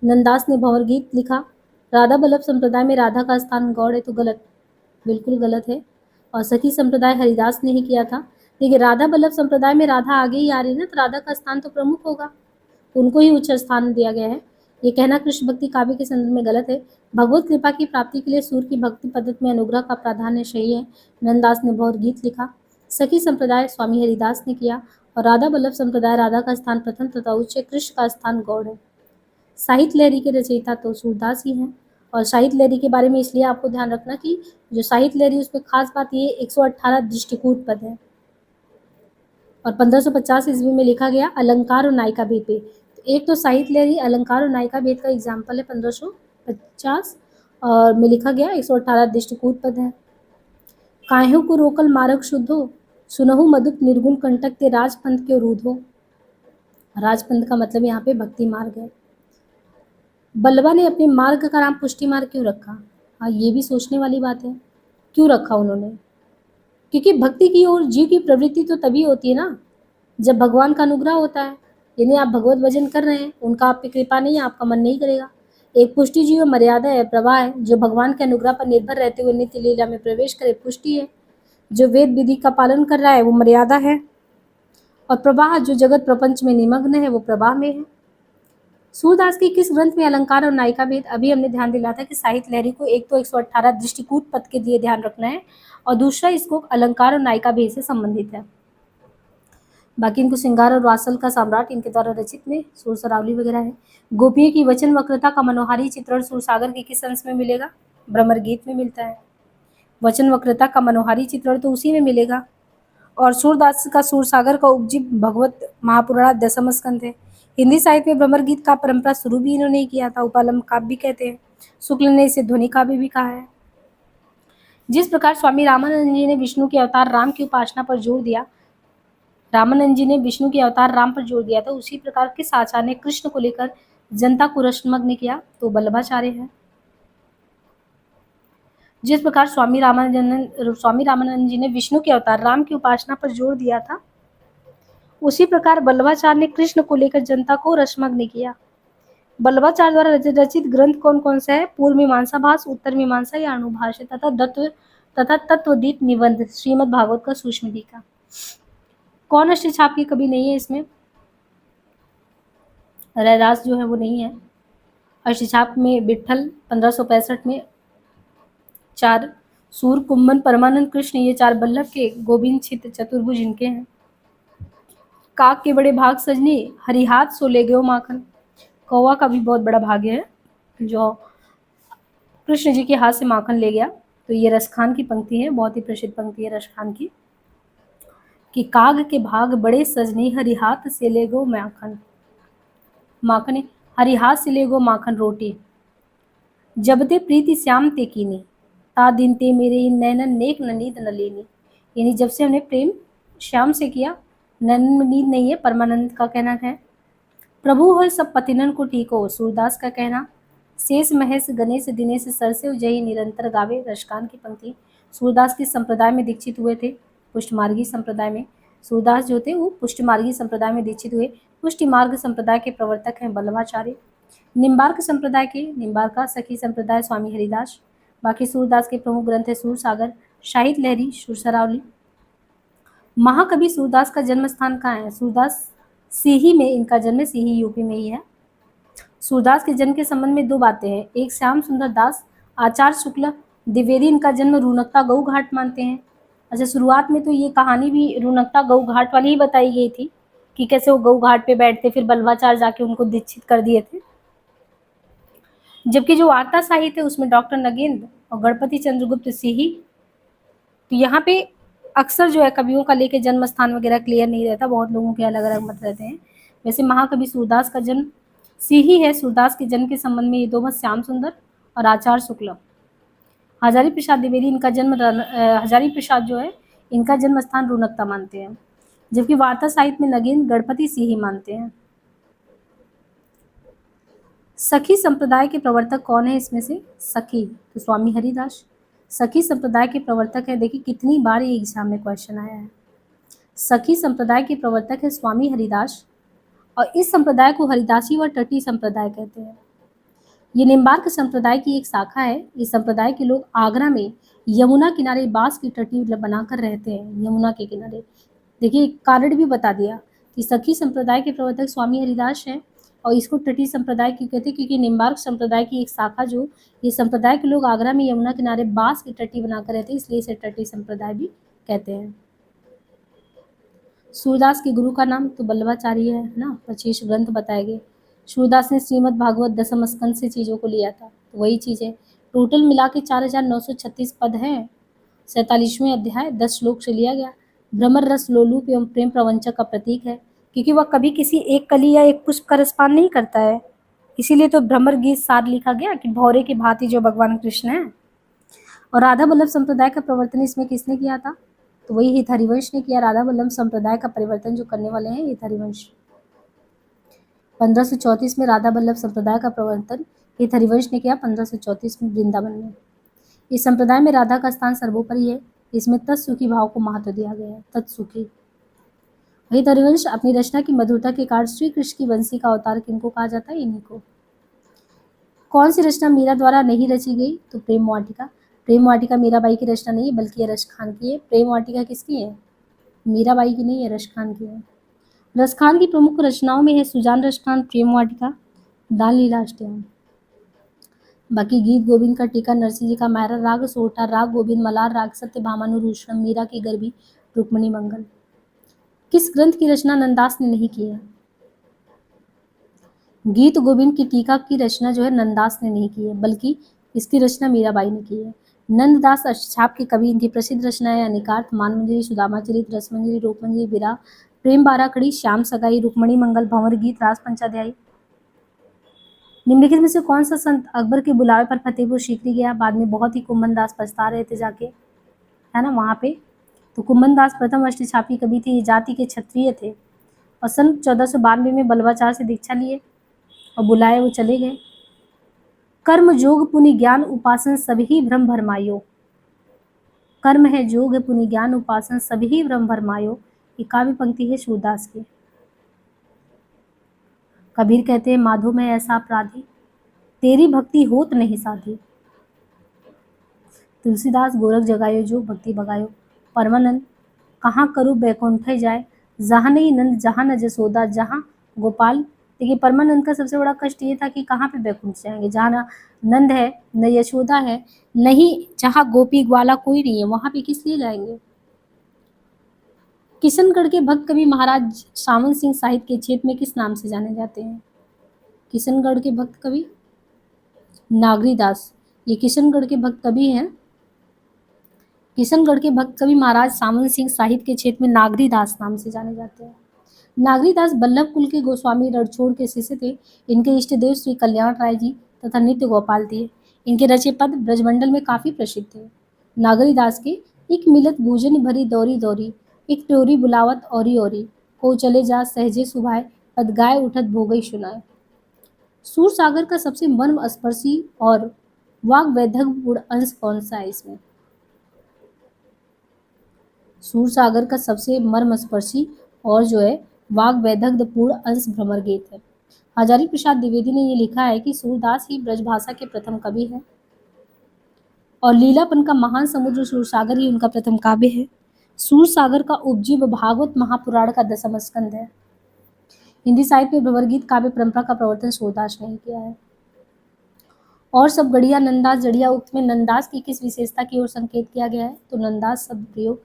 नंददास ने भंवर गीत लिखा। राधा बल्लभ संप्रदाय में राधा का स्थान गौड़ है, तो गलत, बिल्कुल गलत है। और सखी संप्रदाय हरिदास ने ही किया था। देखिए, राधा बल्लभ संप्रदाय में राधा आगे ही आ रही है ना, तो राधा का स्थान तो प्रमुख होगा, उनको ही उच्च स्थान दिया गया है। ये कहना कृष्ण भक्ति काव्य के संदर्भ में गलत है। भगवत कृपा की प्राप्ति के लिए सूर की भक्ति पद्धति में अनुग्रह का प्राधान्य सही है। नंददास ने भंवर गीत लिखा। सखी संप्रदाय स्वामी हरिदास ने किया, और राधा बल्लभ संप्रदाय राधा का स्थान प्रथम तथा उच्च, कृष्ण का स्थान गौड़ है। साहित्य लहरी के रचयिता तो सूरदास ही हैं। और साहित्य लहरी के बारे में इसलिए आपको ध्यान रखना कि जो साहित्य लहरी उसमें खास बात ये 118 दृष्टिकूट पद है, और 1550 ईस्वी में लिखा गया अलंकार और नायिका भेद पे। तो एक तो साहित्य लहरी अलंकार और नायिका भेद का एग्जाम्पल है 1550, और में लिखा गया 118 दृष्टिकूट पद है। काह्यों को रोकल मार्ग शुद्ध हो, सुनहु मधुप निर्गुण कंटक के राजपंथ के रूध हो। राजपंथ का मतलब यहाँ पे भक्ति मार्ग है। बल्लभा ने अपने मार्ग का नाम पुष्टि मार्ग क्यों रखा? हाँ, ये भी सोचने वाली बात है, क्यों रखा उन्होंने? क्योंकि भक्ति की ओर जीव की प्रवृत्ति तो तभी होती है ना, जब भगवान का अनुग्रह होता है। यानी आप भगवत भजन कर रहे हैं, उनका आप पे कृपा नहीं है, आपका मन नहीं करेगा। एक पुष्टि जीव मर्यादा है, प्रवाह है, जो भगवान के अनुग्रह पर निर्भर रहते हुए नित्य लीला में प्रवेश करे, पुष्टि है। जो वेद विधि का पालन कर रहा है वो मर्यादा है, और प्रवाह जो जगत प्रपंच में निमग्न है वो प्रवाह में है। सूरदास के किस ग्रंथ में अलंकार और नायिका भेद? अभी हमने ध्यान दिलाया था कि साहित्य लहरी को एक तो 118 दृष्टिकूट पद के लिए ध्यान रखना है, और दूसरा इसको अलंकार और नायिका भेद से संबंधित है। बाकी इनको श्रृंगार और वात्सल का सम्राट इनके द्वारा रचित में सूर सरावली वगैरह है। गोपियों की वचन वक्रता का मनोहारी चित्रण सूरसागर के किस अंश में मिलेगा? भ्रमर गीत में मिलता है। वचन वक्रता का मनोहारी चित्रण तो उसी में मिलेगा। और सूरदास का सूरसागर का उपजीव भगवत महापुराण 10वां स्कंद है। हिंदी साहित्य में भ्रमर गीत का परंपरा शुरू भी इन्होंने ही किया था, उपालंब काव्य भी कहते हैं। शुक्ल ने इसे ध्वनि काव्य भी कहा है। जिस प्रकार स्वामी रामानंद जी ने विष्णु के अवतार राम की उपासना पर जोर दिया, रामानंद जी ने विष्णु के अवतार राम पर जोर दिया था, उसी प्रकार किस आचार्य ने कृष्ण को लेकर जनता को रसमग्न किया? तो वल्लभाचार्य है। जिस प्रकार स्वामी रामानंद जी ने विष्णु के अवतार राम की उपासना पर जोर दिया था, उसी प्रकार वल्लभाचार्य ने कृष्ण को लेकर जनता को रसमग्न किया। वल्लभाचार्य द्वारा रचित ग्रंथ कौन कौन से है? पूर्व मीमांसा भाष, उत्तर मीमांसा या अणुभाष्य तथा तत्वदीप निबंध, श्रीमद् भागवत का सूक्ष्म टीका। कौन अष्टछाप की कभी नहीं है इसमें? रैदास जो है वो नहीं है। अष्टछाप में विट्ठल 1565 में 4, सूर कुम्भन परमानंद कृष्ण, ये 4 बल्लभ के, गोविंद छित चतुर्भुज इनके हैं। काक के बड़े भाग सजनी, हरिहाथ सो ले गयो माखन। कौवा का भी बहुत बड़ा भाग्य है जो कृष्ण जी के हाथ से माखन ले गया। तो ये रसखान की पंक्ति है, बहुत ही प्रसिद्ध पंक्ति है रसखान की, कि काग के भाग बड़े सजनी, हरिहाथ से ले गो माखन। माखन हरिहाथ से ले गो माखन रोटी, जब ते प्रीति श्याम ते कीनी, ता दिन ते मेरे नैनन नेक न नींद न लेनी। यानी जब से हमने प्रेम श्याम से किया, नैनन में नींद नहीं है, परमानंद का कहना है। प्रभु है सब पतिनन को टीको, सूरदास का कहना। शेष महेश गणेश दिनेश सरसेव जय निरंतर गावे, रसकान की पंक्ति। सूरदास किस संप्रदाय में दीक्षित हुए थे? पुष्टमार्गी संप्रदाय में। सूरदास जो थे वो पुष्टमार्गी संप्रदाय में दीक्षित हुए। पुष्टि मार्ग संप्रदाय के प्रवर्तक हैं बल्लभाचार्य। निम्बार्क संप्रदाय के, निम्बार्का सखी संप्रदाय स्वामी हरिदास। बाकी सूरदास के प्रमुख ग्रंथ है सूर सागर, शाहिद लहरी, सुरसरावली। महाकवि सूरदास का जन्म स्थान कहाँ है? सूरदास सीही में इनका जन्म, सीही यूपी में ही है। सूरदास के जन्म के संबंध में दो बातें हैं। एक, श्याम सुंदर दास आचार्य शुक्ल द्विवेदी इनका जन्म रूनकता गऊ घाट मानते हैं। अच्छा, शुरुआत में तो ये कहानी भी रूनकता गऊ घाट वाली ही बताई गई थी कि कैसे वो गऊ घाट पे बैठते, फिर बल्लभाचार्य जाके उनको दीक्षित कर दिए थे। जबकि जो वार्ता साहित्य है उसमें डॉक्टर नगेंद्र और गणपति चंद्रगुप्त सिंही। तो यहाँ पे अक्सर जो है कवियों का लेके जन्म स्थान वगैरह क्लियर नहीं रहता, बहुत लोगों के अलग अलग मत रहते हैं। वैसे महाकवि सूरदास का जन्म सिंही है। सूरदास के जन्म के संबंध में ये दो मत, श्याम सुंदर और आचार्य शुक्ल। हजारी प्रसाद द्विवेदी इनका जन्म हजारी प्रसाद जो है इनका जन्म स्थान रूनकता मानते हैं, जबकि वार्ता साहित्य में नगेंद्र गणपति सिंही मानते हैं। सखी संप्रदाय के प्रवर्तक कौन है इसमें से? सखी, तो स्वामी हरिदास सखी संप्रदाय के प्रवर्तक है। देखिए कितनी बार ये एग्जाम में क्वेश्चन आया है। सखी संप्रदाय के प्रवर्तक है स्वामी हरिदास, और इस संप्रदाय को हरिदासी व तटी संप्रदाय कहते हैं। ये निम्बार्क संप्रदाय की एक शाखा है। इस संप्रदाय के लोग आगरा में यमुना किनारे बांस की टटी बनाकर रहते हैं, यमुना के किनारे। देखिए कारण भी बता दिया कि सखी संप्रदाय के प्रवर्तक स्वामी हरिदास हैं, और इसको तटी संप्रदाय क्यों कहते हैं? क्योंकि निम्बार्क संप्रदाय की एक शाखा जो ये संप्रदाय के लोग आगरा में यमुना किनारे बांस की टट्टी बनाकर रहते हैं, इसलिए इसे तटी संप्रदाय भी कहते हैं। सूरदास के गुरु का नाम तो बल्लभाचार्य है ना, 25 ग्रंथ बताए गए। सूरदास ने श्रीमद् भागवत दसम स्कंद से चीज़ों को लिया था, तो वही चीज़ है। टोटल मिला के 4936 पद हैं। 47वें अध्याय 10 श्लोक से लिया गया। भ्रमर रस लोलूप एवं प्रेम प्रवंचक का प्रतीक है, क्योंकि वह कभी किसी एक कली या एक पुष्प का रसपान नहीं करता है, इसीलिए तो भ्रमर गीत सार लिखा गया कि भौरे की भांति जो भगवान कृष्ण है। और राधा वल्लभ संप्रदाय का प्रवर्तन इसमें किसने किया था? तो वही हित हरिवंश ने किया। राधा वल्लभ संप्रदाय का परिवर्तन जो करने वाले हैं हित हरिवंश। 1534 में राधा वल्लभ संप्रदाय का प्रवर्तन हित हरिवंश ने किया, 1534 में वृंदावन में। इस संप्रदाय में राधा का स्थान सर्वोपरि है। इसमें तत्सुखी भाव को महत्व दिया गया है, तत्सुखी। हित हरिवंश अपनी रचना की मधुरता के कारण श्री कृष्ण की वंशी का अवतार किनको कहा जाता है? इन्हीं को। कौन सी रचना मीरा द्वारा नहीं रची गई? तो प्रेम वाटिका। प्रेम वाटिका मीराबाई की रचना नहीं है, बल्कि यह रसखान की है। प्रेम वाटिका किसकी है? मीराबाई की नहीं है, रसखान की है। रसखान की प्रमुख रचनाओं में है सुजान रसखान, प्रेम वाटिका, दान लीला अष्टयाम। बाकी गीत गोविंद का टीका, नरसिंह जी का मायरा, राग सोटा, राग गोविंद, मलार राग, सत्य भामानुरूषणम, मीरा की गर्भी, रुक्मणी मंगल। किस ग्रंथ की रचना नंदास ने नहीं की है? गीत गोविंद की टीका की रचना जो है नंदास ने नहीं की है, बल्कि इसकी रचना मीराबाई ने की है। नंददास अष्टछाप के कवि। इनकी प्रसिद्ध रचनाएं अनिकार्थ, मानमंजरी, सुदामाचरित, रसमंजरी, रूपमंजरी, विरह, प्रेम बाराखड़ी, श्याम सगाई, रुक्मणी मंगल, भंवर गीत, रास पंचाध्यायी। निम्नलिखित में से कौन सा संत अकबर के बुलावे पर फतेहपुर सीकरी गया? बाद में बहुत ही कुम्भन दास पछता रहे थे जाके, है ना, वहाँ पे। तो कुम्भन दास प्रथम अष्टछापी कवि थे, ये जाति के क्षत्रिय थे, और सन 1492 में बल्लभाचार्य से दीक्षा लिए और बुलाए वो चले गए। कर्म जोग पुनि ज्ञान उपासन सभी भ्रम भरमायो। कर्म है जोग है पुनि ज्ञान उपासन सभी भ्रम भरमायो। ये काव्य पंक्ति है सूरदास की। कबीर कहते हैं माधो में ऐसा अपराधी, तेरी भक्ति होत नहीं साधी। तुलसीदास गोरख जगायो जो भक्ति भगायो। परमानंद कहाँ करूँ बैकुंठ जाए, जहाँ नहीं नंद जहाँ न जसोदा जहाँ गोपाल। देखिए परमानंद का सबसे बड़ा कष्ट ये था कि कहाँ पे बैकुंठ जाएंगे, जहाँ ना नंद है न यशोदा है, नहीं जहाँ गोपी ग्वाला कोई नहीं है, वहाँ पे किस लिए जाएंगे। किशनगढ़ के भक्त कवि महाराज सावन सिंह साहित्य के क्षेत्र में किस नाम से जाने जाते हैं? किशनगढ़ के भक्त कवि नागरीदास। ये किशनगढ़ के भक्त कवि हैं। किशनगढ़ के भक्त कवि महाराज सावन सिंह साहित्य के क्षेत्र में नागरीदास नाम से जाने जाते हैं। नागरीदास बल्लभ कुल के गोस्वामी रणछोड़ के शिष्य थे। इनके इष्ट देव श्री कल्याण राय जी तथा नित्य गोपाल थे। इनके रचे पद ब्रजमंडल में काफ़ी प्रसिद्ध थे। नागरीदास के एक मिलत भोजन भरी दौरी दौरी, एक त्योरी बुलावत औरी औरी, को चले जा सहजे सुभाए, पद गाय उठत भोगई सुनाए। सूर सागर का सबसे मर्म स्पर्शी और वाग वैदग्ध्यपूर्ण अंश कौन सा है इसमें? सूर सागर का सबसे मर्मस्पर्शी और जो है वाग वैदग्ध्यपूर्ण अंश भ्रमर गीत है। हजारी प्रसाद द्विवेदी ने ये लिखा है कि सूरदास ही ब्रजभाषा के प्रथम कवि हैं और लीलापन का महान समुद्र सूरसागर ही उनका प्रथम काव्य है। सूरसागर का उपजीव भागवत महापुराण का दसम स्कंद है। हिंदी साहित्य में भ्रमर गीत काव्य परंपरा का प्रवर्तन सूरदास ने ही किया है। और सब गढ़िया नंदास जड़िया उक्त में नंदास की किस विशेषता की ओर संकेत किया गया है? तो नंदास शब्द प्रयोग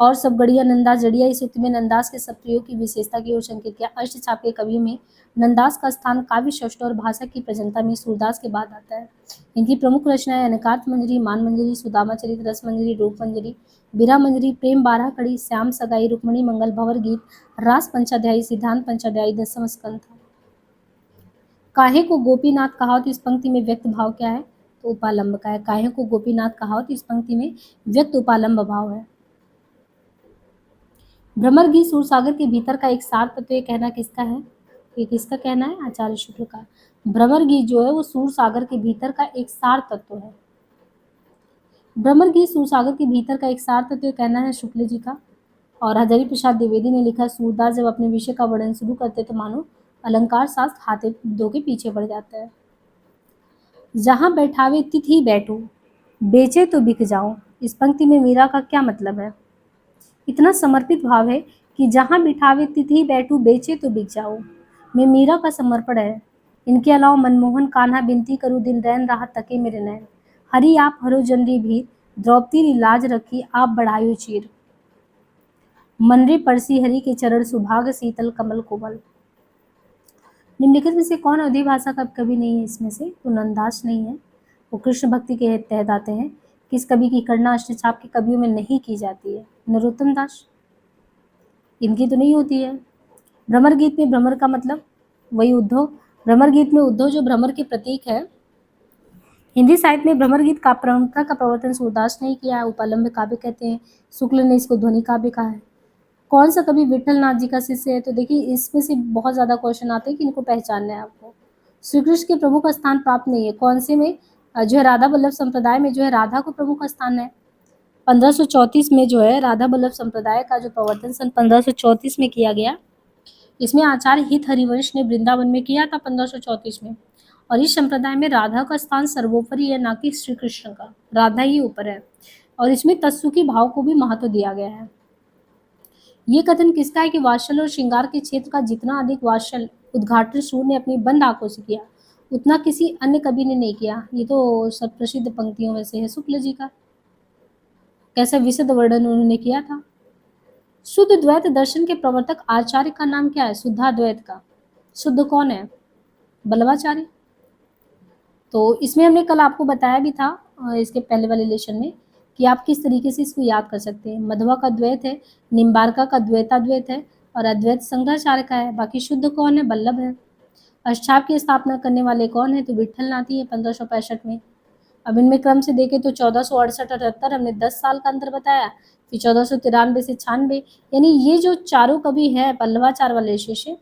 और सब गढ़िया नंदास जड़िया इस उक्त में नंदास के सब प्रयोग की विशेषता की ओर संकेत किया। अष्टचाप के कवियों में नंदास का स्थान काव्य शौष्ठ और भाषा की प्रजनता में सूरदास के बाद आता है। इनकी प्रमुख रचनाएं अनकार्थ मंजरी, मान मंजरी, सुदामा चरित, रस मंजरी, रूप मंजरी, बिरहा मंजरी, प्रेम बारह कड़ी, श्याम सगाई, रुक्मणी मंगल, भंवर गीत, रास पंचाध्यायी, सिद्धांत पंचाध्यायी, दसम स्कंद था। काहे को गोपीनाथ कहा तो इस पंक्ति में व्यक्त भाव क्या है? तो उपालंब का है। काहे को गोपीनाथ कहा तो इस पंक्ति में व्यक्त उपालंब भाव है। भ्रमर गीत सूरसागर के भीतर का एक सार तत्व, ये कहना किसका है? ये किसका कहना है? आचार्य शुक्ल का। भ्रमर गीत जो है वो सूरसागर के भीतर का एक सार तत्व है। भ्रमर गीत सूरसागर के भीतर का एक सार तत्व, कहना है शुक्ल जी का। और हजारी प्रसाद द्विवेदी ने लिखा, सूरदास जब अपने विषय का वर्णन शुरू करते तो मानो अलंकार शास्त्र हाथे दो के पीछे पड़ जाता है। जहां बैठावे तिथि बैठो, बेचे तो बिक जाओ, इस पंक्ति में मीरा का क्या मतलब है? इतना समर्पित भाव है कि जहां बिठावे तिथि बैठू, बेचे तो बिक जाओ में मीरा का समर्पण है। इनके अलावा मनमोहन कान्हा बिनती करूं दिन रैन रहा तके मेरे नैन, हरि आप हरो जनरी भीर, द्रौपदी री लाज रखी आप बढ़ायो चीर, मनरे परसी हरि के चरण सुभाग शीतल कमल कोमल। निम्नलिखित में से कौन अवधी भाषा का कवि नहीं है? इसमें से तो नंदास नहीं है, वो कृष्ण भक्ति के तहत आते हैं। किस कवि की गणना अष्टचाप के कवियों में नहीं की जाती है? नरोत्तम दास, इनकी तो नहीं होती है। भ्रमर गीत में भ्रमर का मतलब वही उद्धव, भ्रमर गीत में उद्धव जो भ्रमर के प्रतीक है। हिंदी साहित्य में भ्रमर गीत का परंपरा का प्रवर्तन सूरदास ने किया है, उपालंब काव्य कहते हैं। शुक्ल ने इसको ध्वनि काव्य कहा है। कौन सा कवि विठल नाथ जी का शिष्य है? तो देखिए इसमें से बहुत ज्यादा क्वेश्चन आते हैं कि इनको पहचानना है आपको। श्री कृष्ण के प्रमुख स्थान प्राप्त नहीं है, कौन से में? जो है राधा वल्लभ संप्रदाय में जो है राधा को प्रमुख स्थान है। 1534 में जो है राधा वल्लभ संप्रदाय का जो प्रवर्तन सन 1534 में किया गया, इसमें आचार्य हित हरिवंश ने वृंदावन में किया था 1534 में। और इस संप्रदाय में राधा का स्थान सर्वोपरि है, ना कि श्री कृष्ण का, राधा ही ऊपर है। और इसमें तत्सुखी भाव को भी महत्व दिया गया है। ये कथन किसका है कि वात्सल और श्रृंगार के क्षेत्र का जितना अधिक वात्सल उद्घाटन सूर्य ने अपनी बंद आंखों से किया, उतना किसी अन्य कवि ने नहीं किया। ये तो सब प्रसिद्ध पंक्तियों में से है शुक्ल जी का। कैसा विशद वर्णन उन्होंने किया था। शुद्ध द्वैत दर्शन के प्रवर्तक आचार्य का नाम क्या है? शुद्धाद्वैत का। शुद्ध कौन है? बल्लभाचार्य। तो इसमें हमने कल आपको बताया भी था इसके पहले वाले लेशन में कि आप किस तरीके से इसको याद कर सकते हैं। मध्वा का द्वैत है, निम्बार्का का द्वैताद्वैत है और अद्वैत शंकराचार्य का है। बाकी शुद्ध कौन है? बल्लभ है। अष्टाप की स्थापना करने वाले कौन है? तो विठल नाथ ही है 1565 में। अब इनमें क्रम से देखें तो 1468-78 हमने 10 साल का अंतर बताया, फिर 1493 से 96, यानी ये जो चारों कवि है पल्लवाचार वाले शिष्य,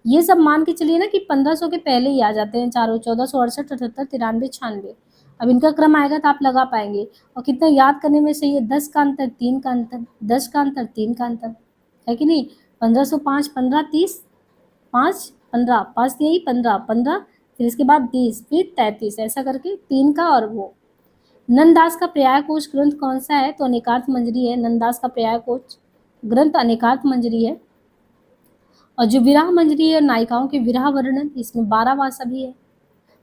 ये सब मान के चलिए ना कि 1500 के पहले ही आ जाते हैं चारों, 1468, 78, 93, 96। अब इनका क्रम आएगा तो आप लगा पाएंगे। और कितना याद करने में सही है, 10 का अंतर, 3 का अंतर, 10 का अंतर, 3 का अंतर, है कि नहीं? 1505, 15, 30, 5, 15, 5 यही 15, 15, फिर इसके बाद 30, फिर 33, ऐसा करके 3 का। और वो नंददास का पर्याय कोश ग्रंथ कौन सा है? तो अनेकार्थ मंजरी है। नंददास का पर्याय कोश ग्रंथ अनेकार्थ मंजरी है। और जो विरह मंजरी है, नायिकाओं के विरह वर्णन, इसमें 12 मासा भी है।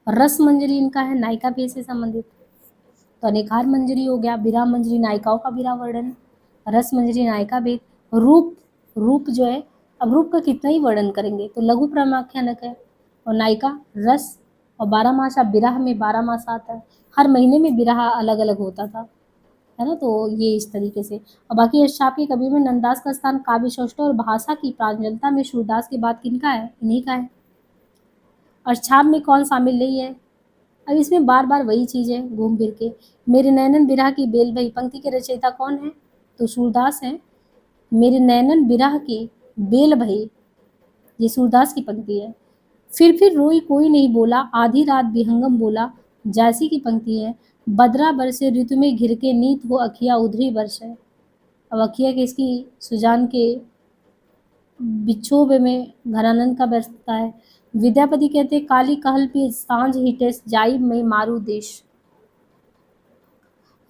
रस मंजरी इनका है, नायिका भेद से संबंधित। तो अनेकार मंजरी हो गया, विरह मंजरी नायिकाओं का विरह वर्णन, रस मंजरी नायिका भेद। रूप, रूप जो है, अब रूप का कितना ही वर्णन करेंगे, तो लघु प्रामाख्यानक है। और नायिका रस, और 12 मासा विरह में 12 मासा आता है। हर महीने में विरह अलग अलग होता था, है ना। तो ये इस तरीके से। और बाकी अष्टाप के कवि में नंददास का स्थान काव्य शौष्ठ और भाषा की प्रांजलता में सूरदास के बाद किनका है? इन्हीं का है। अष्टाप में कौन शामिल नहीं है? अब इसमें बार बार वही चीज़ है घूम फिर के। मेरे नैनन बिरह की बेल भई, पंक्ति के रचयिता कौन है? तो सूरदास हैं। मेरे नैनन बिरह की बेल भई, ये सूरदास की पंक्ति है। फिर रोई कोई नहीं बोला, आधी रात विहंगम बोला, जैसी की पंक्ति है। बदरा बरसे ऋतु में घिर के, नीत हो अखिया उधरी बरस है। अब अखिया किसकी? सुजान के बिछोह में घनानंद का बरसता है। विद्यापति कहते हैं, काली कहल पे सांझ हिटेस, जाई मैं मारू देश।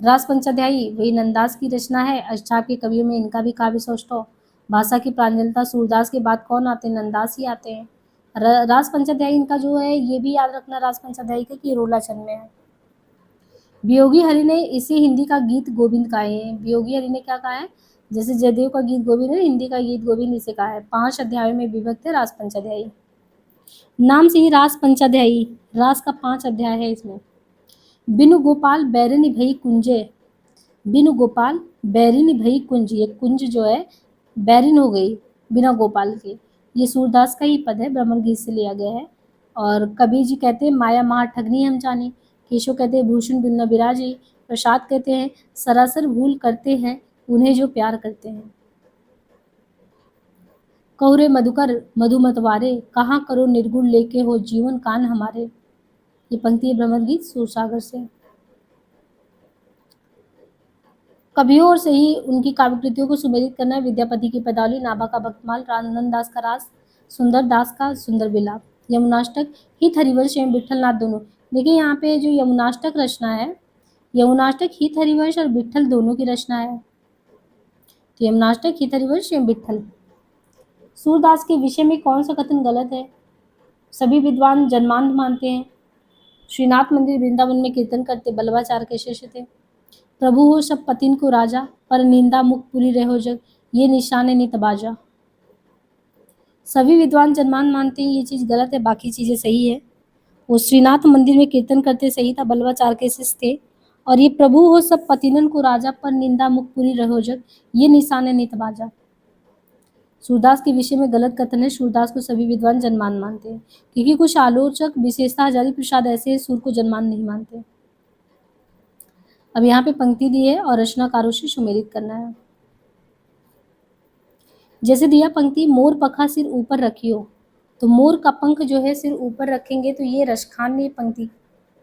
रास पंचाध्यायी वही नंदास की रचना है। अष्टचाप के कवियों में इनका भी काव्य सौष्ठव। भाषा की प्रांजलता, सूरदास के बाद कौन आते हैं? नंदास ही आते हैं। रास पंचाध्यायी इनका जो है, ये भी याद रखना रास पंचाध्यायी का, कि रोला छंद में है। वियोगी हरि ने इसे हिंदी का गीत गोविंद कहे हैं। वियोगी हरि ने क्या कहा है? जैसे जयदेव का गीत गोविंद है, हिंदी का गीत गोविंद इसे कहा है। 5 अध्यायों में विभक्त है रास पंचाध्यायी। नाम से ही रास पंचाध्यायी, रास का 5 अध्याय है इसमें। बिनु गोपाल बैरिनि भई कुंजे, बिनु गोपाल बैरिनि भई कुंज, ये कुंज जो है बैरिन हो गई बिना गोपाल के। ये सूरदास का ही पद है, ब्रह्मण गीत से लिया गया है। और कबीर जी कहते हैं, माया महा ठगनी हम जानी। केशव कहते हैं, भूषण बिन न बिराजे। प्रसाद कहते हैं, सरासर भूल करते हैं उन्हें जो प्यार करते हैं। कहुरे मधुकर मधुमतवारे, कहाँ करो निर्गुण लेके हो जीवन कान हमारे। ये पंक्ति है ब्रह्मण गीत सूरसागर से। कवियों और से ही उनकी काव्य कृतियों को सुमेलित करना है। विद्यापति की पदावली, नाभा का भक्तमाल, आनंद दास का रास, सुंदर दास का सुंदर विलाप, यमुनाष्टक, हित हरिवंश एवं विट्ठलनाथ दोनों। देखिए यहाँ पे जो यमुनाष्टक रचना है, यमुनाष्टक हित हरिवंश और विट्ठल दोनों की रचना है। तो यमुनाष्टक हित हरिवंश एवं विट्ठल। सूरदास के विषय में कौन सा कथन गलत है? सभी विद्वान जन्मांध मानते हैं। श्रीनाथ मंदिर वृंदावन में कीर्तन करते बल्लभाचार्य के शिष्य थे। प्रभु हो सब पतिन को राजा, पर निंदा मुख पूरी रहो जग, ये निशान है नित बाजा। सभी विद्वान जन्मान मानते हैं, ये चीज गलत है, बाकी चीजें सही है। वो श्रीनाथ मंदिर में कीर्तन करते सही था, बल्लभाचार्य के शिष्य थे। और ये प्रभु हो सब पतिनन को राजा, पर निंदा मुख पूरी रहो जग, ये निशान है नित बाजा। सूरदास के विषय में गलत कथन है। सूरदास को सभी विद्वान जन्मान मानते हैं, क्योंकि कुछ आलोचक, विशेषतः हजारी प्रसाद, ऐसे सूर को जन्मान नहीं मानते। अब यहाँ पे पंक्ति दी है और रचनाकारों से सुमेलित करना है। जैसे दिया पंक्ति, मोर पखा सिर ऊपर रखियो, तो मोर का पंख जो है सिर ऊपर रखेंगे, तो ये रसखान ने पंक्ति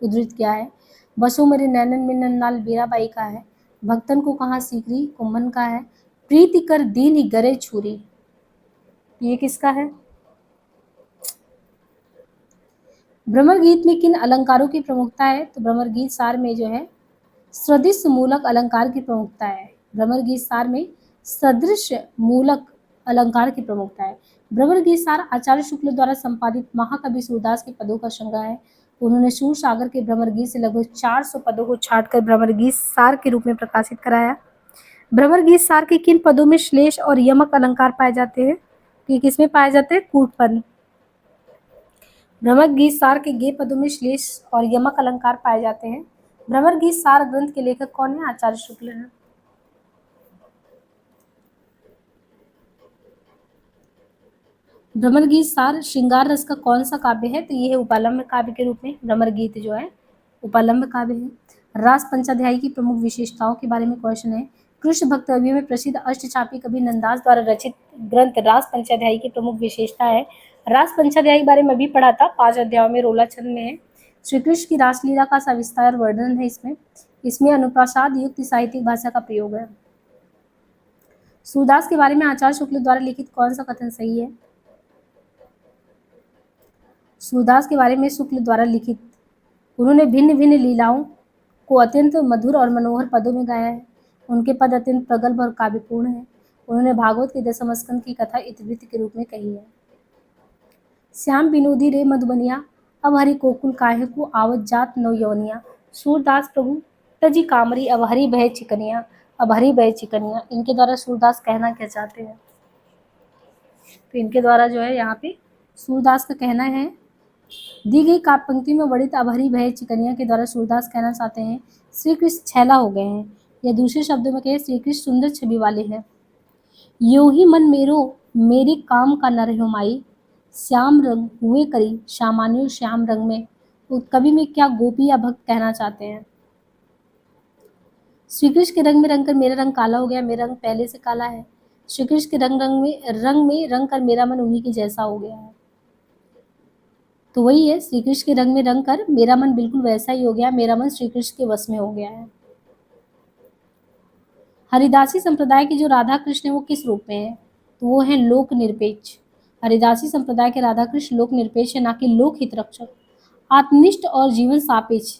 उद्धृत किया है। बसो मेरे नैनन में नन्नाल बीराबाई का है, भक्तन को कहाँ सीकरी कुंभन का है, प्रीति कर दीन ही गरे छुरी, ये किसका है? भ्रमर गीत में किन अलंकारों की प्रमुखता है? तो भ्रमर गीत सार में जो है सदृश मूलक अलंकार की प्रमुखता है। भ्रमर गीत सार में सदृश मूलक अलंकार की प्रमुखता है। भ्रमर गीत सार आचार्य शुक्ल द्वारा संपादित महाकवि सूरदास के पदों का संग्रह है। उन्होंने सूर सागर के भ्रमर गीत से लगभग 400 पदों को छांटकर भ्रमर गीत सार के रूप में प्रकाशित कराया। भ्रमर गीत सार के किन पदों में श्लेष और यमक अलंकार पाए जाते हैं? कि किसमें पाए जाते हैं? कूटपद। भ्रमर गीत सार के गे पदों में श्लेष और यमक अलंकार पाए जाते हैं। भ्रमर गीत सार ग्रंथ के लेखक कौन है? आचार्य शुक्ल हैं। भ्रमर गीत सार श्रृंगार रस का कौन सा काव्य है? तो ये है उपालंब काव्य के रूप में भ्रमर गीत जो है उपालंब काव्य है। रास पंचाध्यायी की प्रमुख विशेषताओं के बारे में क्वेश्चन है। कृष्ण भक्त कवियों में प्रसिद्ध अष्टचापी कवि नंदास द्वारा रचित ग्रंथ रास पंचाध्यायी की प्रमुख विशेषता है। रास पंचाध्यायी बारे में भी पढ़ा था, 5 अध्यायों में, रोला छंद में है। श्री कृष्ण की रासलीला का सविस्तार वर्णन है इसमें अनुप्रासाद युक्त साहित्यिक भाषा का प्रयोग है। सूरदास के बारे में आचार्य शुक्ल द्वारा लिखित कौन सा कथन सही है? सूरदास के बारे में शुक्ल द्वारा लिखित, उन्होंने भिन्न भिन्न लीलाओं को अत्यंत मधुर और मनोहर पदों में गाया है। उनके पद अत्यंत प्रगल्भ और काव्यपूर्ण है। उन्होंने भागवत के 10 स्कंद की कथा इतिवृत्त के रूप में कही है। श्याम विनोदी रे मधुबनिया, अब हरि कोकुल काहे को आवत जात नव यवनिया। सूरदास प्रभु तजी कामरी, अब हरि बह चिकनिया, अब हरि बह चिकनिया। इनके द्वारा सूरदास कहना क्या चाहते हैं? तो इनके द्वारा जो है यहाँ पे सूरदास का कहना है, दी गई काव्य पंक्ति में वर्णित अब हरि बह चिकनिया के द्वारा सूरदास कहना चाहते हैं श्री कृष्ण छैला हो गए हैं, या दूसरे शब्दों में कहें श्री कृष्ण सुंदर छवि वाले हैं। यो ही मन मेरो मेरे काम का न रहो माई, श्याम रंग हुए करी श्यामान्यो श्याम रंग में। कवि में क्या गोपी या भक्त कहना चाहते हैं? श्री कृष्ण के रंग में रंग कर मेरा रंग काला हो गया, मेरा रंग पहले से काला है। श्री कृष्ण के रंग में रंग कर मेरा मन उन्हीं के जैसा हो गया है। तो वही है, श्री कृष्ण के रंग में रंग कर मेरा मन बिल्कुल वैसा ही हो गया, मेरा मन श्री कृष्ण के वश में हो गया है। हरिदासी संप्रदाय के जो राधा कृष्ण है वो किस रूप में है? तो वो है लोक निरपेक्ष। हरिदासी संप्रदाय के राधा कृष्ण लोक निरपेक्ष है, ना कि लोक हित रक्षक। आत्मनिष्ठ और जीवन सापेक्ष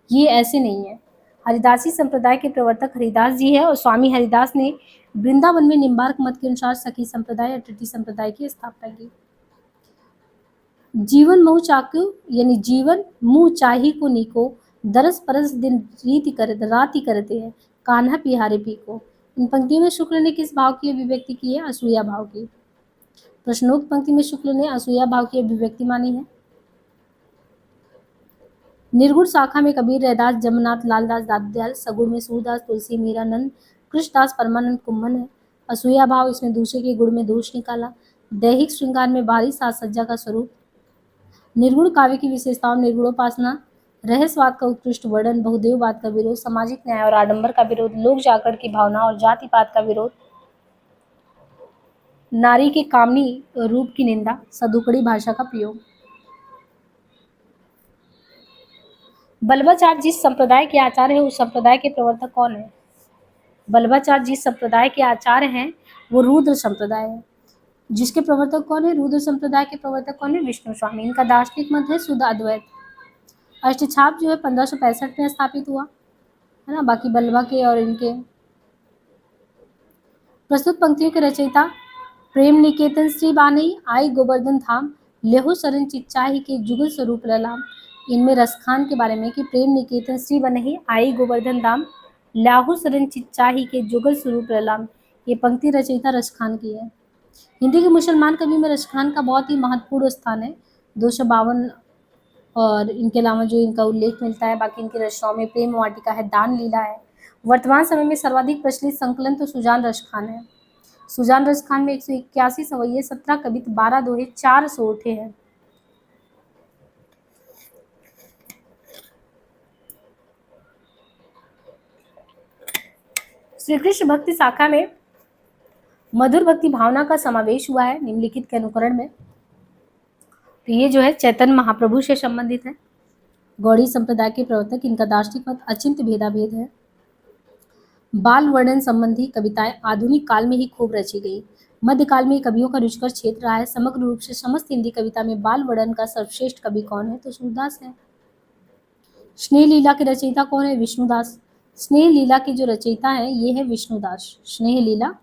ये ऐसे नहीं है। हरिदासी संप्रदाय के प्रवर्तक हरिदास जी है और स्वामी हरिदास ने वृंदावन में निम्बार्क मत के अनुसार सखी संप्रदाय या तृतीय संप्रदाय की स्थापना की। जीवन मुँह चाकू यानी जीवन मुँह चाही को नीको, दरस परस दिन राति करते हैं, कान्हा पिहारे पी को। इन पंक्तियों में शुक्ल ने किस भाव की अभिव्यक्ति की है? असूया भाव की। प्रश्नोक्त पंक्ति में शुक्ल ने असूया भाव की अभिव्यक्ति मानी है। निर्गुण शाखा में कबीर, रैदास, जमनाथ, लालदास, दादयाल, सगुण में सूरदास, तुलसी, मीरानंद, कृष्णदास, परमानंद, कुंभन है। असूया भाव इसमें दूसरे के गुण में दोष निकाला। दैहिक श्रृंगार में बारी साज सज्जा का स्वरूप। निर्गुण काव्य की विशेषताओं, निर्गुणोपासना, रहस्यवाद का उत्कृष्ट वर्णन, बहुदेववाद का विरोध, सामाजिक न्याय और आडंबर का विरोध, लोक जागरण की भावना और जातिपात का विरोध, नारी के कामनी रूप की निंदा, सदुकड़ी भाषा का प्रयोग। बल्लभाचार्य जिस संप्रदाय के आचार्य है उस संप्रदाय के प्रवर्तक कौन है? बल्लभाचार्य जिस संप्रदाय के आचार्य हैं वो रुद्र संप्रदाय है। जिसके प्रवर्तक कौन है? रुद्र संप्रदाय के प्रवर्तक कौन है? विष्णु स्वामी। इनका दार्शनिक मत है शुद्ध अद्वैत। अष्टछाप जो है 1565 में स्थापित हुआ है ना। बाकी बल्लभा के और इनके प्रस्तुत पंक्तियों के रचयिता, प्रेम निकेतन श्री बानई आई गोवर्धन धाम, लेहु शरण चिच्चाही के जुगल स्वरूप ललाम। इनमें रसखान के बारे में कि प्रेम निकेतन श्री बनही आई गोवर्धन धाम, लाहु शरण चिच्चाही के जुगल स्वरूप ललाम। ये पंक्ति रचयिता रसखान की है। हिंदी के मुसलमान कवि में रसखान का बहुत ही महत्वपूर्ण स्थान है। 252 और इनके अलावा जो इनका उल्लेख मिलता है, बाकी इनकी रचनाओं में प्रेम वाटिका है, दान लीला है। वर्तमान समय में सर्वाधिक प्रचलित संकलन तो सुजान रसखान है। सुजान रसखान में 181 सवैये, 17 कवित, 12 दोहे, 4 सोरठे हैं। श्री कृष्ण भक्ति शाखा में मधुर भक्ति भावना का समावेश हुआ है निम्नलिखित के अनुकरण में। तो ये जो है चैतन्य महाप्रभु से संबंधित है। गौड़ी संप्रदाय के प्रवर्तक, इनका दार्शनिक मत अचिंत्य भेदाभेद है। बाल वर्णन संबंधी कविताएं आधुनिक काल में ही खूब रची गई। मध्यकाल में कवियों का रुचिकर क्षेत्र रहा है। समग्र रूप से समस्त हिंदी कविता में बाल वर्णन का सर्वश्रेष्ठ कवि कौन है? तो सूरदास है। स्नेह लीला के रचयिता कौन है? विष्णुदास। स्नेह लीला के जो रचयिता है ये है विष्णुदास। स्नेह लीला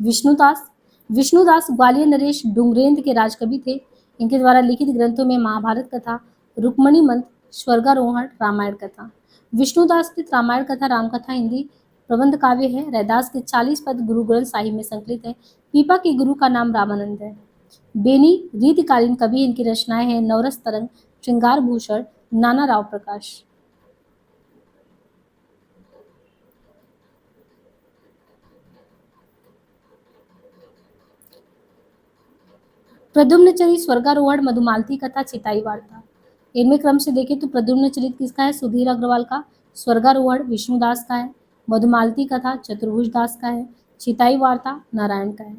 विष्णुदास। विष्णुदास ग्वालियर नरेश डुंगरेंद्र के राजकवि थे। इनके द्वारा लिखित ग्रंथों में महाभारत कथा, रुक्मणी मंत्र, स्वर्गारोहण, रामायण कथा। विष्णुदास कृत रामायण कथा, रामकथा हिंदी प्रबंध काव्य है। रैदास के 40 पद गुरु ग्रंथ साहिब में संकलित है। पीपा के गुरु का नाम रामानंद है। बेनी रीतिकालीन कवि, इनकी रचनाएं हैं नवरस तरंग, श्रृंगार भूषण, नाना राव प्रकाश। प्रद्युम्न चरित, स्वर्गारोहण, मधुमालती कथा, चिताई वार्ता। इनमें क्रम से देखें तो प्रद्युम्न चरित किसका है? सुधीर अग्रवाल का। स्वर्गारोहण विष्णुदास का है। मधुमालती कथा चतुर्भुज दास का है। चिताई वार्ता नारायण का है।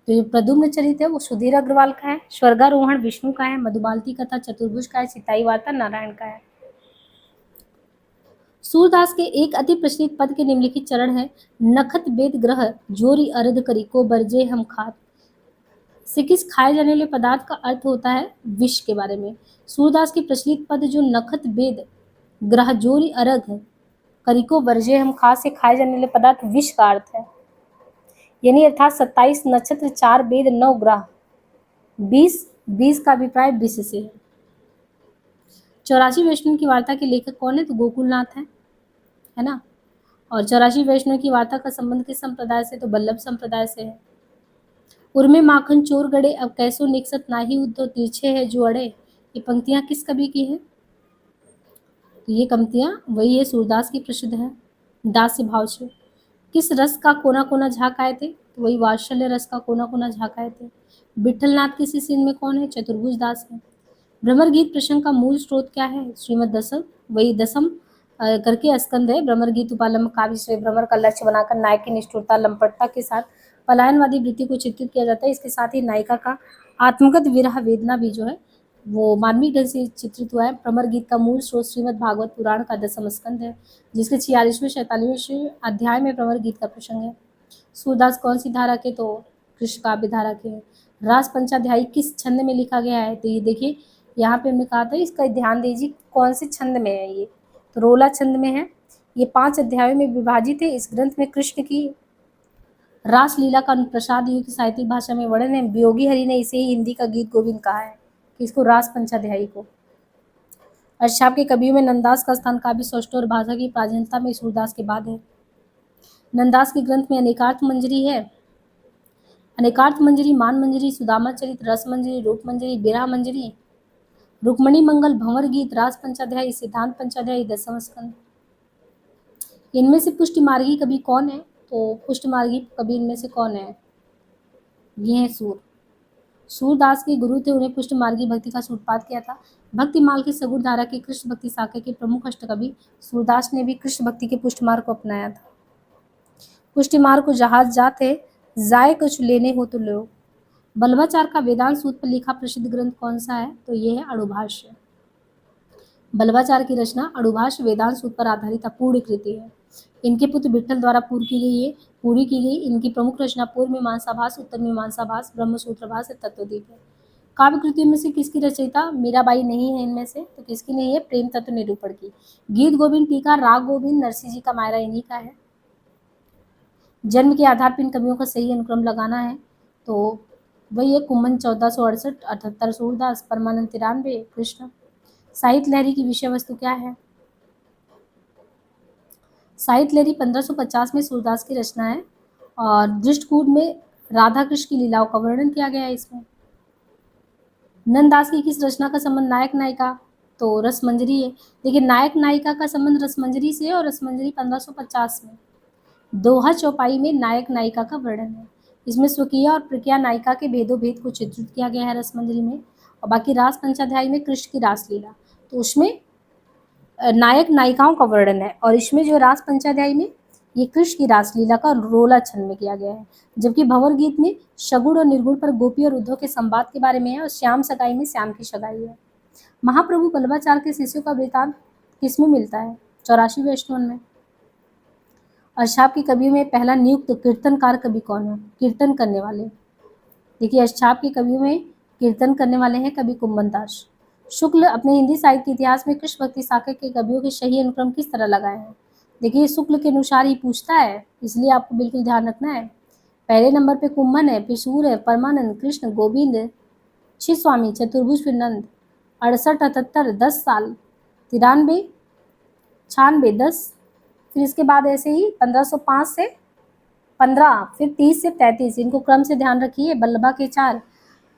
तो जो प्रद्युम्न चरित है वो सुधीर अग्रवाल का है। स्वर्गारोहण विष्णु का है। मधुमालती कथा चतुर्भुज का है। चिताई वार्ता नारायण का है। सूरदास के एक अति प्रचलित पद के निम्नलिखित चरण है। नखत बेद ग्रह जोरी अरध करी को बरजे हम खात। से किस खाए जाने वाले पदार्थ का अर्थ होता है? विष के बारे में। सूरदास की प्रचलित पद जो नखत बेद ग्रह जोरी अरघ करिको वर्जे हम खा से खाए जाने वाले पदार्थ विष का अर्थ है। यानी अर्थात 27 नक्षत्र, 4 वेद, 9 ग्रह, 20 का अभिप्राय विष से है। 84 वैष्णव की वार्ता के लेखक कौन है? तो गोकुलनाथ है ना। और 84 वैष्णव की वार्ता का संबंध किस संप्रदाय से? तो बल्लभ संप्रदाय से है। उर्मे माखन चोर गड़े अब कैसो निकसत नाही उद्धव तिरछे है जो अड़े। ये पंक्तियां किस कवि की है? तो ये पंक्तियां वही है, सूरदास की प्रसिद्ध है। दास्य भाव से किस रस का कोना कोना झाँक आए थे? तो वही वात्सल्य रस का कोना कोना झाँक आए थे। विठलनाथ के शिष्य में कौन है? चतुर्भुज दास है। भ्रमर गीत प्रसंग का मूल स्रोत क्या है? श्रीमद् दसम, वही दसम करके स्कंद है। भ्रमर गीत उपालंब काव्य से भ्रमर का लक्ष्य बनाकर नायक की निष्ठुरता लंपटता के साथ पलायनवादी वृत्ति को चित्रित किया जाता है। इसके साथ ही नायिका का आत्मगत विरह वेदना भी जो है वो मार्मिक ढंग से चित्रित हुआ है। भ्रमर गीत का मूल स्रोत श्रीमद् भागवत पुराण का दसम स्कंद है, जिसके 46वें 47वें अध्याय में भ्रमर गीत का प्रसंग है। सूरदास कौन सी धारा के? तो कृष्ण काव्य धारा के हैं। रास पंचाध्यायी किस छंद में लिखा गया है? तो ये देखिए यहाँ पे हमने कहा था, इसका ध्यान दीजिए कौन से छंद में है ये, तो रोला छंद में है। ये 5 अध्यायों में विभाजित है। इस ग्रंथ में कृष्ण की रास लीला का प्रसाद युक्त साहित्यिक भाषा में वर्णन है। वियोगी हरि ने इसे ही हिंदी का गीत गोविंद कहा है, कि इसको रास पंचाध्यायी को। अष्टछाप के कवियों में नंददास का स्थान काव्य सौष्ठव और भाषा की प्राचीनता में सूरदास के बाद है। नंददास के ग्रंथ में अनेकार्थ मंजरी है। अनेकार्थ मंजरी, मान मंजरी, सुदामा चरित, रस मंजरी, रूप मंजरी, बिरहा मंजरी, रुक्मणी मंगल, भंवर गीत, रास पंचाध्यायी, सिद्धांत पंचाध्यायी, दसम स्कंद। इनमें से पुष्टि मार्गी कवि कौन है? तो पुष्टि मार्गी कवि इनमें से कौन है? ये है सूर। सूरदास के गुरु थे, उन्हें पुष्टि मार्गी भक्ति का सूत्रपात किया था। भक्ति माल की सगुण धारा के कृष्ण भक्ति शाखा के प्रमुख अष्टकवि सूरदास ने भी कृष्ण भक्ति के पुष्टि मार्ग को अपनाया था। पुष्टि मार्ग को जहाज जाते जाए कुछ लेने हो तो लो। बल्लभाचार्य का वेदांत सूत्र पर लिखा प्रसिद्ध ग्रंथ कौन सा है? तो ये है अणुभाष्य। बल्लभाचार्य की रचना अणुभाष्य वेदांत सूत्र पर आधारित अपूर्ण कृति है। इनके पुत्र विठल द्वारा पूरी की गई। इनकी प्रमुख रचना पूर्व मीमांसा भास, उत्तर मीमांसा भास, ब्रह्मसूत्र भास, तत्वदीप है। काव्य कृतियों में से किसकी रचयिता मीराबाई नहीं है? इनमें से तो किसकी नहीं है? प्रेम तत्व निरूपण की। गीत गोविंद टीका राग गोविंद नरसिंह जी का मायरा इन्हीं का है। जन्म के आधार पर इन कवियों का सही अनुक्रम लगाना है, तो वही है कुम्भन 1468, 78 सूरदास, परमानंद 93, कृष्ण। साहित्य लहरी की विषय वस्तु क्या है? साहित्य लहरी 1550 में सूरदास की रचना है और दृष्टकूट में राधा कृष्ण की लीलाओं का वर्णन किया गया है इसमें। नंददास की किस रचना का संबंध नायक नायिका? तो रसमंजरी है। देखिए नायक नायिका का संबंध रसमंजरी से है और रसमंजरी 1550 में। दोहा चौपाई में नायक नायिका का वर्णन है। इसमें स्वकीय और प्रक्रिया नायिका के भेदों भेद को चित्रित किया गया है रसमंजरी में। और बाकी रास पंचाध्यायी में कृष्ण की रासलीला, तो उसमें नायक नायिकाओं का वर्णन है। और इसमें जो रास पंचाध्यायी में ये कृष्ण की रासलीला का रोला छंद में किया गया है। जबकि भंवर गीत में सगुण और निर्गुण पर गोपी और उद्धव के संवाद के बारे में है और श्याम सगाई में श्याम की सगाई है। महाप्रभु बल्लभाचार्य के शिष्यों का वृतांत किसमें मिलता है? 84वें अष्टवन में। अष्टछाप के कवियों में पहला नियुक्त कीर्तनकार कवि कौन है? कीर्तन करने वाले। देखिए अष्टछाप के कवियों में कीर्तन करने वाले हैं कवि कुम्भन दास। शुक्ल अपने हिंदी साहित्य के इतिहास में कृष्ण भक्ति शाखा के कवियों के सही अनुक्रम किस तरह लगाए हैं? देखिए शुक्ल के अनुसार ही पूछता है, इसलिए आपको बिल्कुल ध्यान रखना है। पहले नंबर पे कुम्भन है, फिर सूर है, परमानंद, कृष्ण, गोविंद, छिह स्वामी, चतुर्भुज, फिर नंद। 68, 78, 10 साल, 93, 96, 10, फिर इसके बाद ऐसे ही 1505 से 15, फिर 30 से 33। इनको क्रम से ध्यान रखिए। बल्लभा के 4,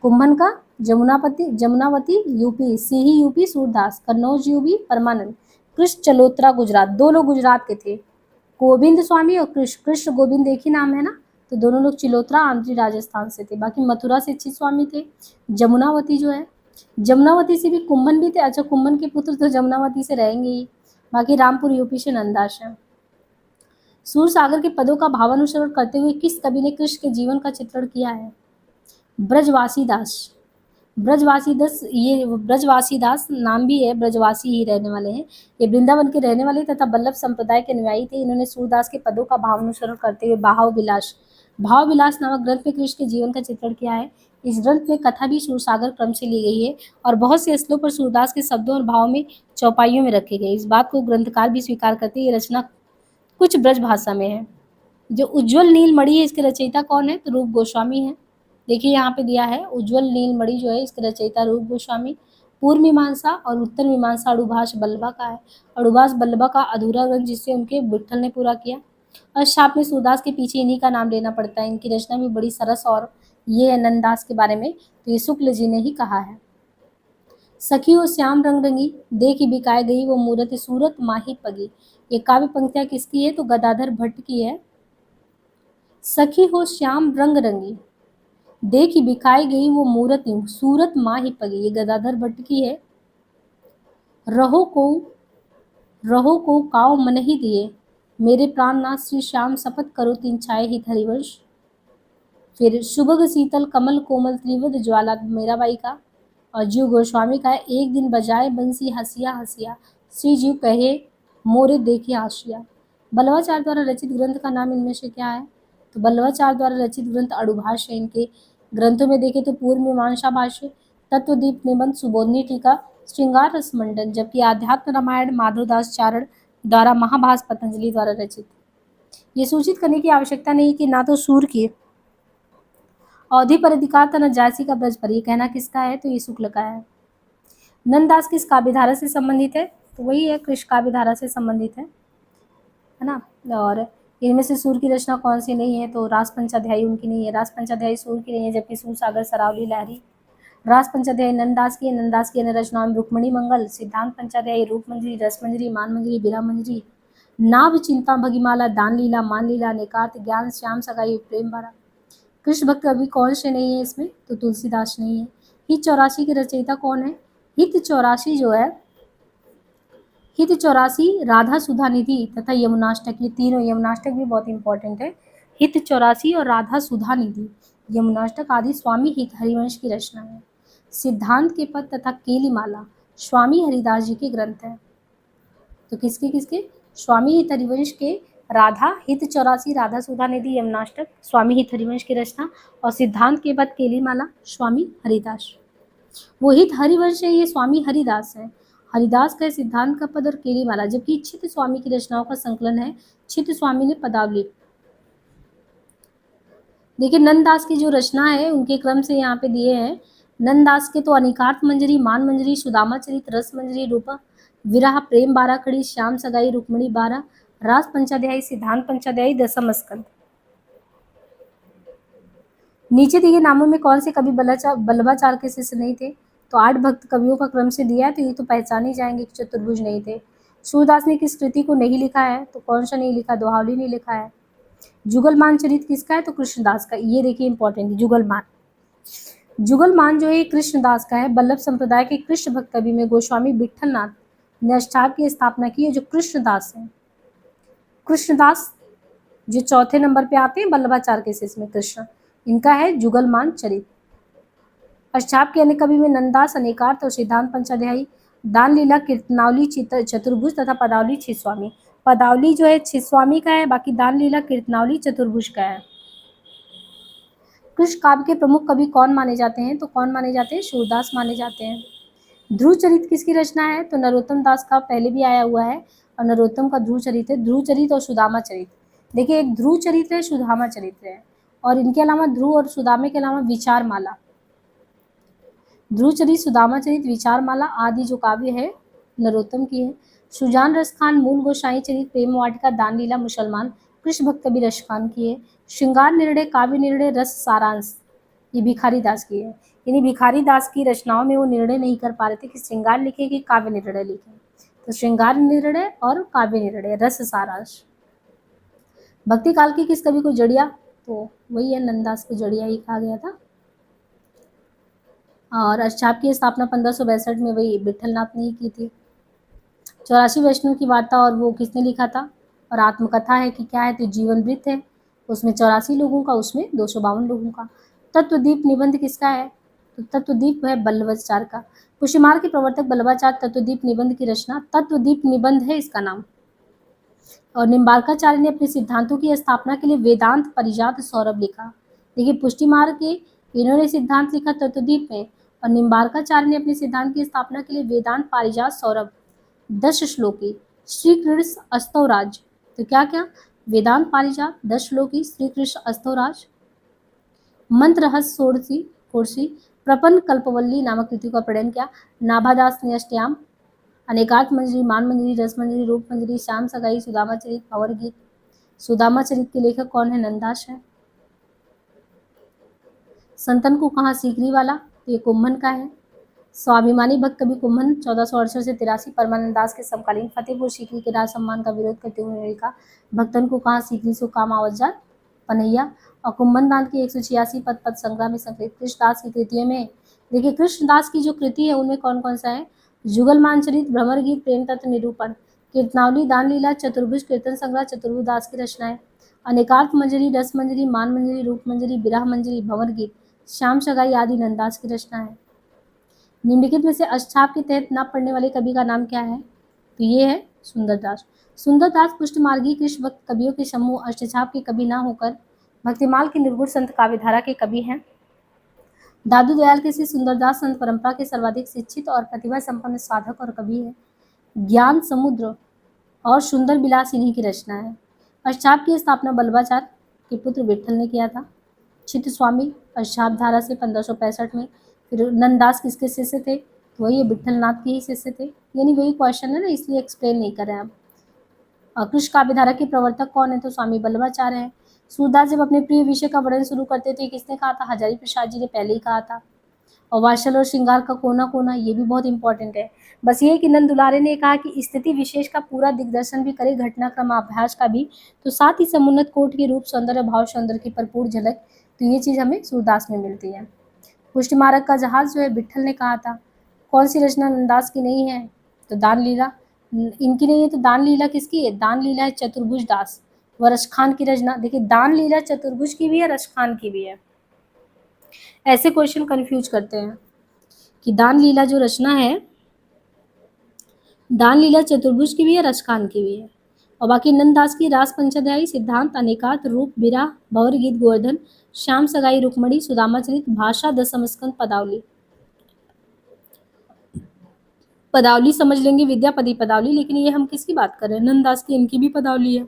कुम्भन का Jamunavati UP, Sihi UP Surdas, Kannauj UP Parmanand, Krishna चलोत्रा गुजरात। 2 लोग गुजरात के थे, गोविंद स्वामी और कृष्ण गोविंद एक ही नाम है ना, तो दोनों लोग चिलोत्रा आंध्री राजस्थान से थे। बाकी मथुरा से 6 स्वामी थे। जमुनावती जो है, जमुनावती से भी कुम्भन भी थे। अच्छा कुम्भन के पुत्र तो जमुनावती से रहेंगे ही। बाकी रामपुर यूपी से नंदाश है। सूर सागर के पदों का भावानुसरण करते हुए किस कवि ने कृष्ण के जीवन का चित्रण किया है? ब्रजवासी दास। ब्रजवासी दास नाम भी है, ब्रजवासी ही रहने वाले हैं। ये वृंदावन के रहने वाले तथा बल्लभ संप्रदाय के अनुयायी थे। इन्होंने सूरदास के पदों का भावानुसरण करते हुए भाव विलास नामक ग्रंथ में कृष्ण के जीवन का चित्रण किया है। इस ग्रंथ में कथा भी सूरसागर क्रम से ली गई है और बहुत से स्थलों पर सूरदास के शब्दों और भाव में चौपाइयों में रखे गए। इस बात को ग्रंथकार भी स्वीकार करते हैं। ये रचना कुछ ब्रज भाषा में है। जो उज्ज्वल नीलमणि है, इसके रचयिता कौन है? तो रूप गोस्वामी है। देखिए यहाँ पे दिया है उज्ज्वल नीलमणि जो है इसके रचयिता रूप गोस्वामी। पूर्व मीमांसा और उत्तर मीमांसा अणुभाष बल्लभा का है। अणुभाष बल्लभा का अधूरा ग्रंथ जिससे उनके विठल ने पूरा किया। अष्टछाप में सूरदास के पीछे इन्हीं का नाम लेना पड़ता है। इनकी रचना भी बड़ी सरस और ये है नंददास के बारे में, तो ये शुक्ल जी ने ही कहा है। सखी हो श्याम रंग रंगी, देखी बिकाए गई वो मूरत सूरत माही पगी। ये काव्य पंक्तियां किसकी है? तो गदाधर भट्ट की है। सखी हो श्याम रंग रंगी, देखी बिखाई गई वो मूरत यूं, सूरत माँ ही पगी। ये गदाधर भट्ट की है। रहो को रहो को काव मन ही दिए, मेरे प्राणनाथ श्री श्याम शपथ करो तीन छाए हित हरिवंश। फिर सुबह शीतल कमल कोमल त्रिवद ज्वाला, मीराबाई का। और जीव गोस्वामी का है, एक दिन बजाए बंसी हसिया हसिया, श्री जीव कहे मोरे देखे आशिया। बल्लवाचार्य द्वारा रचित ग्रंथ का नाम इनमें से क्या है? तो बल्लवाचार्य द्वारा रचित ग्रंथ अड़ुभाष्य है। इनके ग्रंथों में देखें तो पूर्व मीमांसा भाष्य, तत्वदीप निबंध, सुबोधनी टीका, श्रृंगार रस मंडन, जबकि आध्यात्म रामायण माधवदास चारण द्वारा महाभास पतंजलि द्वारा रचित। ये सूचित करने की आवश्यकता नहीं कि ना तो सूर की अवधि पर अधिकार था न जायसी का ब्रज पर। ये कहना किसका है? तो ये शुक्ल का है। नंददास किस काव्य धारा से संबंधित है? तो वही है, कृष्ण काव्य धारा से संबंधित है ना। और इनमें से सूर की रचना कौन सी नहीं है? तो रास पंचाध्यायी उनकी नहीं है, रास पंचाध्यायी सूर की नहीं है, जबकि सूर सागर सरावली लहरी रास पंचाध्यायी नंददास की है। नंददास की अन्य रचनाओं में रुक्मणी मंगल, सिद्धांत पंचाध्यायी रूप मंजरी, रस मंजरी, मान मंजरी, बिरा मंजरी, नाभ चिंता भगिमाला, दान लीला, मान लीला, नेकार्थ ज्ञान, श्याम सगाई, प्रेम भरा। कृष्ण भक्त कवि कौन से नहीं है इसमें? तो तुलसीदास नहीं है। हित 84 के रचयिता कौन है? हित 84 जो है, हित 84 राधा सुधा निधि तथा यमुनाष्टक, ये तीनों, यमुनाष्टक भी बहुत इंपॉर्टेंट है। हित 84 और राधा सुधा निधि, यमुनाष्टक आदि स्वामी हित हरिवंश की रचना है। सिद्धांत के पद तथा केलीमाला स्वामी हरिदास जी के ग्रंथ है। तो किसके किसके? स्वामी हित हरिवंश के राधा हित 84, राधा सुधा निधि, यमुनाष्टक स्वामी हित हरिवंश की रचना, और सिद्धांत के बाद केलीमाला स्वामी हरिदास। वो हित हरिवंश है, ये स्वामी हरिदास है। हरिदास का सिद्धांत का पद और केलीमाला, जबकि चित्त स्वामी की रचनाओं का संकलन है। चित्त स्वामी ने पदावली। देखिए नंददास की जो रचना है उनके क्रम से यहाँ पे दिए हैं। नंददास के तो अनिकार्थ मंजरी, मान मंजरी, सुदामा चरित, रस मंजरी, रूपा विरह, प्रेम बारह खड़ी, श्याम सगाई, रुक्मणी बारह, रास पंचाध्यायी, सिद्धांत पंचाध्यायी, दसम स्कंद। नीचे दिए नामों में कौन से कवि बल्लभाचार्य के शिष्य नहीं थे? तो 8 भक्त कवियों का क्रम से दिया है, तो ये तो पहचाने जाएंगे कि चतुर्भुज नहीं थे। सूरदास ने किस कृति को नहीं लिखा है? तो कौन सा नहीं लिखा? दोहावली नहीं लिखा है। जुगलमान चरित किसका है? तो कृष्णदास का। ये देखिए इंपॉर्टेंट है, जुगलमान। जुगलमान जो है कृष्णदास का है। बल्लभ संप्रदाय के कृष्ण भक्त कवि में गोस्वामी विठलनाथ ने अष्टाध्याय की स्थापना की है, जो कृष्णदास है। कृष्णदास जो चौथे नंबर पे आते हैं बल्लभाचार्य के शिष्य में, कृष्ण, इनका है जुगलमान चरित। अष्टाध्याय के अन्य कवि में नंददास, अनेकार्थ और सिद्धांत पंचाध्यायी, दान लीला, कीर्तनावली, चतुर्भुज तथा पदावली छिस्वामी। पदावली जो है छिस्वामी का है, बाकी दान लीला, कीर्तनावली चतुर्भुज का है। कृष्ण काव्य के प्रमुख कवि कौन माने जाते हैं? तो कौन माने जाते हैं? सूरदास माने जाते हैं। ध्रुव चरित किसकी रचना है? तो नरोत्तम दास का पहले भी आया हुआ है, और नरोत्तम का ध्रुव चरित है। ध्रुव चरित और सुदामा चरित। देखिए एक ध्रुव चरित्र है, सुदामा चरित्र है, और इनके अलावा ध्रुव और सुदामे के अलावा विचार माला, ध्रुव चरित, सुदामा चरित, विचार माला आदि जो काव्य है नरोत्तम की है। सुजान रस खान, मूल गोसाई चरित, प्रेम वाटिका, दान लीला, मुसलमान, कृष्ण भक्त कवि रस खान की है। श्रृंगार निर्णय, काव्य निर्णय, रस सारांश, ये भिखारी दास की है। यानी भिखारी दास की रचनाओं में वो निर्णय नहीं कर पा रहे थे कि श्रृंगार लिखे कि काव्य निर्णय लिखे, तो श्रृंगार निर्णय और काव्य निर्णय, रस सारांश। भक्ति काल की किस कवि को जड़िया? तो वही है, नंददास को जड़िया ही कहा गया था। और अष्टाध्याय की स्थापना 1562 में वही विठलनाथ ने ही की थी। 84 वैष्णव की वार्ता, और वो किसने लिखा था? और आत्मकथा है कि क्या है? तो जीवन वृत्त है, उसमें 84 लोगों का, उसमें 252 लोगों का। तत्वदीप निबंध किसका है? तो तत्वदीप है बल्लभाचार्य का। कुशिमार के प्रवर्तक बल्लभाचार्य तत्वदीप निबंध की रचना, तत्वदीप निबंध है इसका नाम। और निम्बार्काचार्य ने अपने सिद्धांतों की स्थापना के लिए वेदांत परिजात सौरभ लिखा। देखिए पुष्टि मार्ग के इन्होंने सिद्धांत लिखा तत्वदीप में, और निम्बार्काचार्य ने अपने सिद्धांत की स्थापना के लिए वेदांत पारिजात सौरभ 10 श्लोकी, श्री कृष्ण अस्तवराज। तो क्या क्या? वेदांत पारिजात, 10 श्लोकी, श्री कृष्ण अस्तवराज, मंत्र हस सोड़सी कोर्सी, प्रपन्न कल्पवल्ली नामक कृति का प्रणयन किया। नाभादास ने अष्टयाम, अनेकार्थ मंजरी, मान मंजरी, रस मंजरी, रूप मंजरी, श्याम सगाई, सुदामा चरित, भंवर गीत। सुदामा चरित के लेखक कौन है? नंददास है। संतन को कहा सीकरी वाला? तो ये कुम्भन का है। स्वाभिमानी भक्त कवि कुम्भन 1468 से 83 परमानंद दास के समकालीन फतेहपुर सीकरी के राज सम्मान का विरोध करते हुए लिखा, भक्तन को कहा सीकरी सो काम आवत जात। पनैया। और कुंभनदान की 186 पद पद संग्रह में संकलित कृष्णदास की कृतियों में देखिए कृष्णदास की जो कृति है उनमें कौन कौन सा है? जुगलमान चरित, भ्रमर गीत, प्रेम तत्व निरूपण, कीर्तनावली, दान लीला, चतुर्भुज कीर्तन संग्रह चतुर्भुज दास की रचनाएं, अनेकार्थ मंजरी, रस मंजरी, मान मंजरी, रूप मंजरी, विरह मंजरी, भंवर गीत, श्याम सगाई आदि नंददास की रचना है। निम्नलिखित में से अष्टछाप के तहत न पढ़ने वाले कवि का नाम क्या है? तो ये है सुंदरदास। सुंदरदास पुष्टमार्गी कृष्ण भक्त कवियों के समूह अष्टछाप के कवि न होकर भक्तिमाल के निर्गुण संत काव्यधारा के कवि हैं। दादू दयाल के श्री सुंदरदास संत परंपरा के सर्वाधिक शिक्षित और प्रतिभा संपन्न साधक और कवि है। ज्ञान समुद्र और सुंदर विलास इन्हीं की रचना है। अष्टछाप की स्थापना बल्लभाचार्य के पुत्र विठल ने किया था। चित्त स्वामी अष्टछाप धारा से 1565 में। फिर नंददास किसके शिष्य थे? तो वही विठल नाथ के ही शिष्य थे। यानी वही क्वेश्चन है ना, इसलिए एक्सप्लेन नहीं कर रहे हैं आप। कृष्ण काव्यधारा के प्रवर्तक कौन है? तो स्वामी बल्लभाचार्य हैं। सूरदास जब अपने प्रिय विषय का वर्णन शुरू करते थे किसने कहा था? हजारी प्रसाद जी ने पहले ही कहा था। और वात्सल और श्रृंगार का कोना कोना ये भी बहुत इंपॉर्टेंट है। बस ये कि नंद दुलारे ने कहा कि स्थिति विशेष का पूरा दिग्दर्शन भी करे, घटनाक्रम अभ्यास का भी, तो साथ ही समुन्नत कोट के रूप सौंदर्य भाव सौंदर्य की भरपूर झलक, तो ये चीज़ हमें सूरदास में मिलती है। पुष्टिमारक का जहाज जो है विठल ने कहा था। कौन सी रचना नंददास की नहीं है? तो दान लीला इनकी नहीं है। तो दान लीला किसकी है? दान लीला है चतुर्भुज दास व रसखान की रचना। देखिए दान लीला चतुर्भुज की भी है, रसखान की भी है। ऐसे क्वेश्चन कंफ्यूज करते हैं कि दान लीला जो रचना है, दान लीला चतुर्भुज की भी है, रसखान की भी है। और बाकी नंददास की रास पंचाध्यायी, सिद्धांत, अनेकात, रूप, विरह, भंवर गीत, गोवर्धन, श्याम सगाई, रुक्मणी, सुदामा चरित, भाषा, दशमस्कंद, पदावली। पदावली समझ लेंगे विद्यापति पदावली, लेकिन ये हम किसकी बात कर रहे हैं? नंददास की, इनकी भी पदावली है।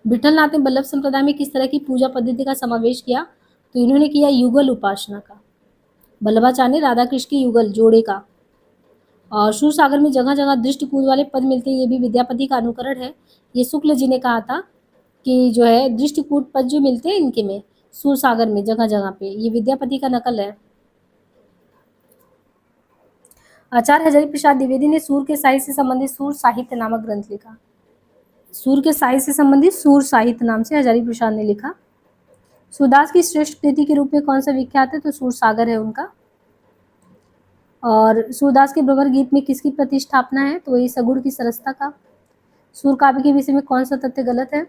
विठलनाथ ने बल्लभ संप्रदाय में किस तरह की पूजा पद्धति का समावेश किया? तो इन्होंने किया युगल उपासना का। बल्लभाचार्य ने राधा कृष्ण के युगल जोड़े का। और सूरसागर में जगह जगह दृष्टिकूट वाले पद मिलते हैं, ये भी विद्यापति का अनुकरण है। ये शुक्ल जी ने कहा था कि जो है दृष्टिकूट पद जो मिलते हैं इनके में सूरसागर में जगह जगह पे, ये विद्यापति का नकल है। आचार्य हजारी प्रसाद द्विवेदी ने सूर के साहित्य से संबंधित सूर साहित्य नामक ग्रंथ लिखा। सूर के साहित्य से संबंधित सूर साहित्य नाम से हजारी प्रसाद ने लिखा। सूरदास की श्रेष्ठ कृति के रूप में कौन सा विख्यात है? तो सूरसागर है उनका। और सूरदास के भ्रमर गीत में किसकी प्रतिष्ठापना है? तो वही सगुण की सरसता का। सूर काव्य के विषय में कौन सा तथ्य गलत है?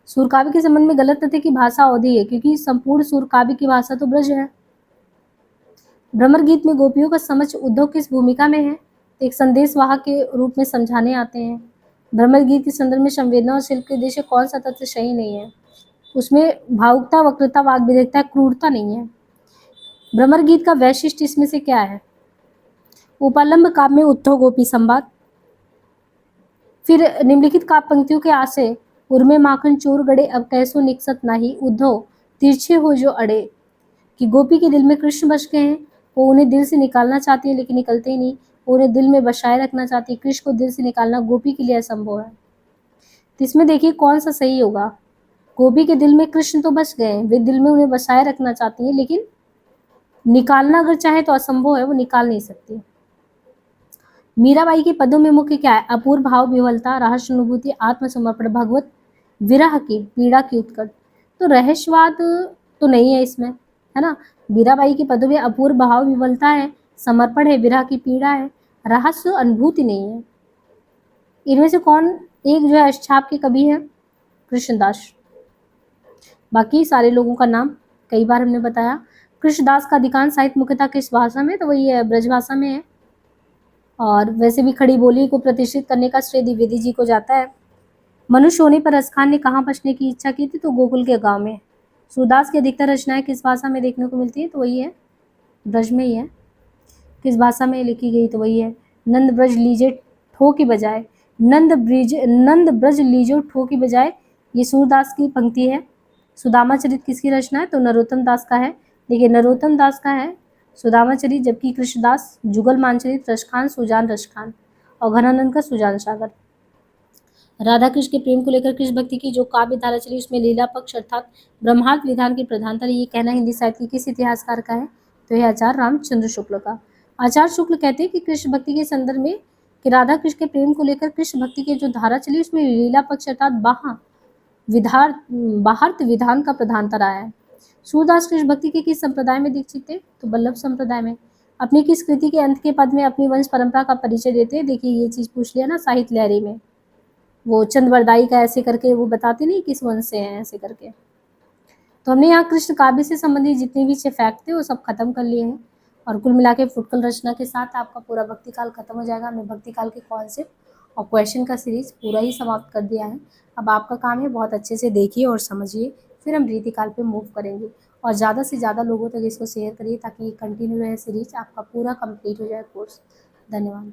सूर काव्य के संबंध में गलत तथ्य की भाषा अवधि है, क्योंकि संपूर्ण सूर काव्य की भाषा तो ब्रज है। भ्रमर गीत में गोपियों का समक्ष उद्धव किस भूमिका में है? एक संदेश वाहक के रूप में समझाने आते हैं। भ्रमर गीत के संदर्भ में संवेदना और शिल्प के उद्देश्य कौन सा तथ्य सही नहीं है? उसमें भावुकता, वक्रता, वाग विवेकता, क्रूरता नहीं है। भ्रमर गीत का वैशिष्ट इसमें से क्या है? उपालंब काव्य में उद्धव गोपी संवाद। फिर निम्नलिखित काव्य पंक्तियों के आशय, उर्मे माखन चोर गड़े अब कैसो निकसत नाही, उद्धव तिरछे हो जो अड़े। कि गोपी के दिल में कृष्ण बस गए हैं, वो उन्हें दिल से निकालना चाहती है लेकिन निकलते ही नहीं, वो उन्हें दिल में बसाए रखना चाहती है। कृष्ण को दिल से निकालना गोपी के लिए असंभव है। तो इसमें देखिए कौन सा सही होगा? गोपी के दिल में कृष्ण तो बस गए हैं, वे दिल में उन्हें बसाए रखना चाहती हैं, लेकिन निकालना अगर चाहे तो असंभव है, वो निकाल नहीं सकती। मीराबाई के पदों में मुख्य क्या है? अपूर्व भाव विवलता, रहस्य अनुभूति, आत्मसमर्पण, भगवत विरह की पीड़ा की उत्कट। तो रहस्यवाद तो नहीं है इसमें, है ना। मीराबाई के पदों में अपूर्व भाव विवलता है, समर्पण है, विरह की पीड़ा है, रहस्य अनुभूति नहीं है। इनमें से कौन एक जो है अष्टछाप के कवि है? कृष्णदास। बाकी सारे लोगों का नाम कई बार हमने बताया। कृष्णदास का अधिकांश साहित्य मुख्यतः किस भाषा में? तो वही है ब्रज भाषा में है। और वैसे भी खड़ी बोली को प्रतिष्ठित करने का श्रेय द्विवेदी जी को जाता है। मनुष्य होने पर रसखान ने कहाँ बसने की इच्छा की थी? तो गोकुल के गांव में। सूरदास की अधिकतर रचनाएं किस भाषा में देखने को मिलती है? तो वही है ब्रज में ही है। किस भाषा में लिखी गई? तो वही है नंद ब्रज लीजे ठो की बजाय, नंद ब्रज लीजो ठो की बजाय, ये सूरदास की पंक्ति है। सुदामा चरित किसकी रचना है? तो नरोत्तम दास का है। देखिए नरोत्तम दास का है सुदामा चरित, जबकि कृष्णदास जुगल मानचरित, रसखान सुजान रसखान, और घनानंद का सुजान सागर। राधा कृष्ण के प्रेम को लेकर कृष्ण भक्ति की जो काव्य धारा चली उसमें लीला पक्ष अर्थात ब्रह्मार्थ विधान की प्रधानता, ये कहना हिंदी साहित्य के किस इतिहासकार का है? तो यह आचार्य रामचंद्र शुक्ल का। आचार्य शुक्ल कहते हैं कि कृष्ण भक्ति के संदर्भ में कि राधा कृष्ण के प्रेम को लेकर कृष्ण भक्ति की जो धारा चली उसमें लीला पक्ष अर्थात बाहर्त विधान का प्रधानता रहा है। सूरदास कृष्ण भक्ति के किस संप्रदाय में दीक्षित थे? तो बल्लभ संप्रदाय में। अपनी किस कृति के अंत के पद में अपनी वंश परंपरा का परिचय देते हैं? देखिए ये चीज पूछ लिया ना साहित्य लहरी में, वो चंद्रवरदाई का ऐसे करके वो बताते नहीं किस वंश से हैं ऐसे करके। तो हमने यहाँ कृष्ण काव्य से संबंधित जितने भी फैक्ट थे वो सब खत्म कर लिए हैं, और कुल मिला के फुटकल रचना के साथ आपका पूरा भक्ति काल खत्म हो जाएगा। हमने भक्ति काल के कॉन्सेप्ट और क्वेश्चन का सीरीज पूरा ही समाप्त कर दिया है। अब आपका काम है बहुत अच्छे से देखिए और समझिए, फिर हम रीति काल पे मूव करेंगे। और ज़्यादा से ज़्यादा लोगों तक इसको शेयर करिए ताकि कंटिन्यू रहे सीरीज, आपका पूरा कंप्लीट हो जाए कोर्स। धन्यवाद।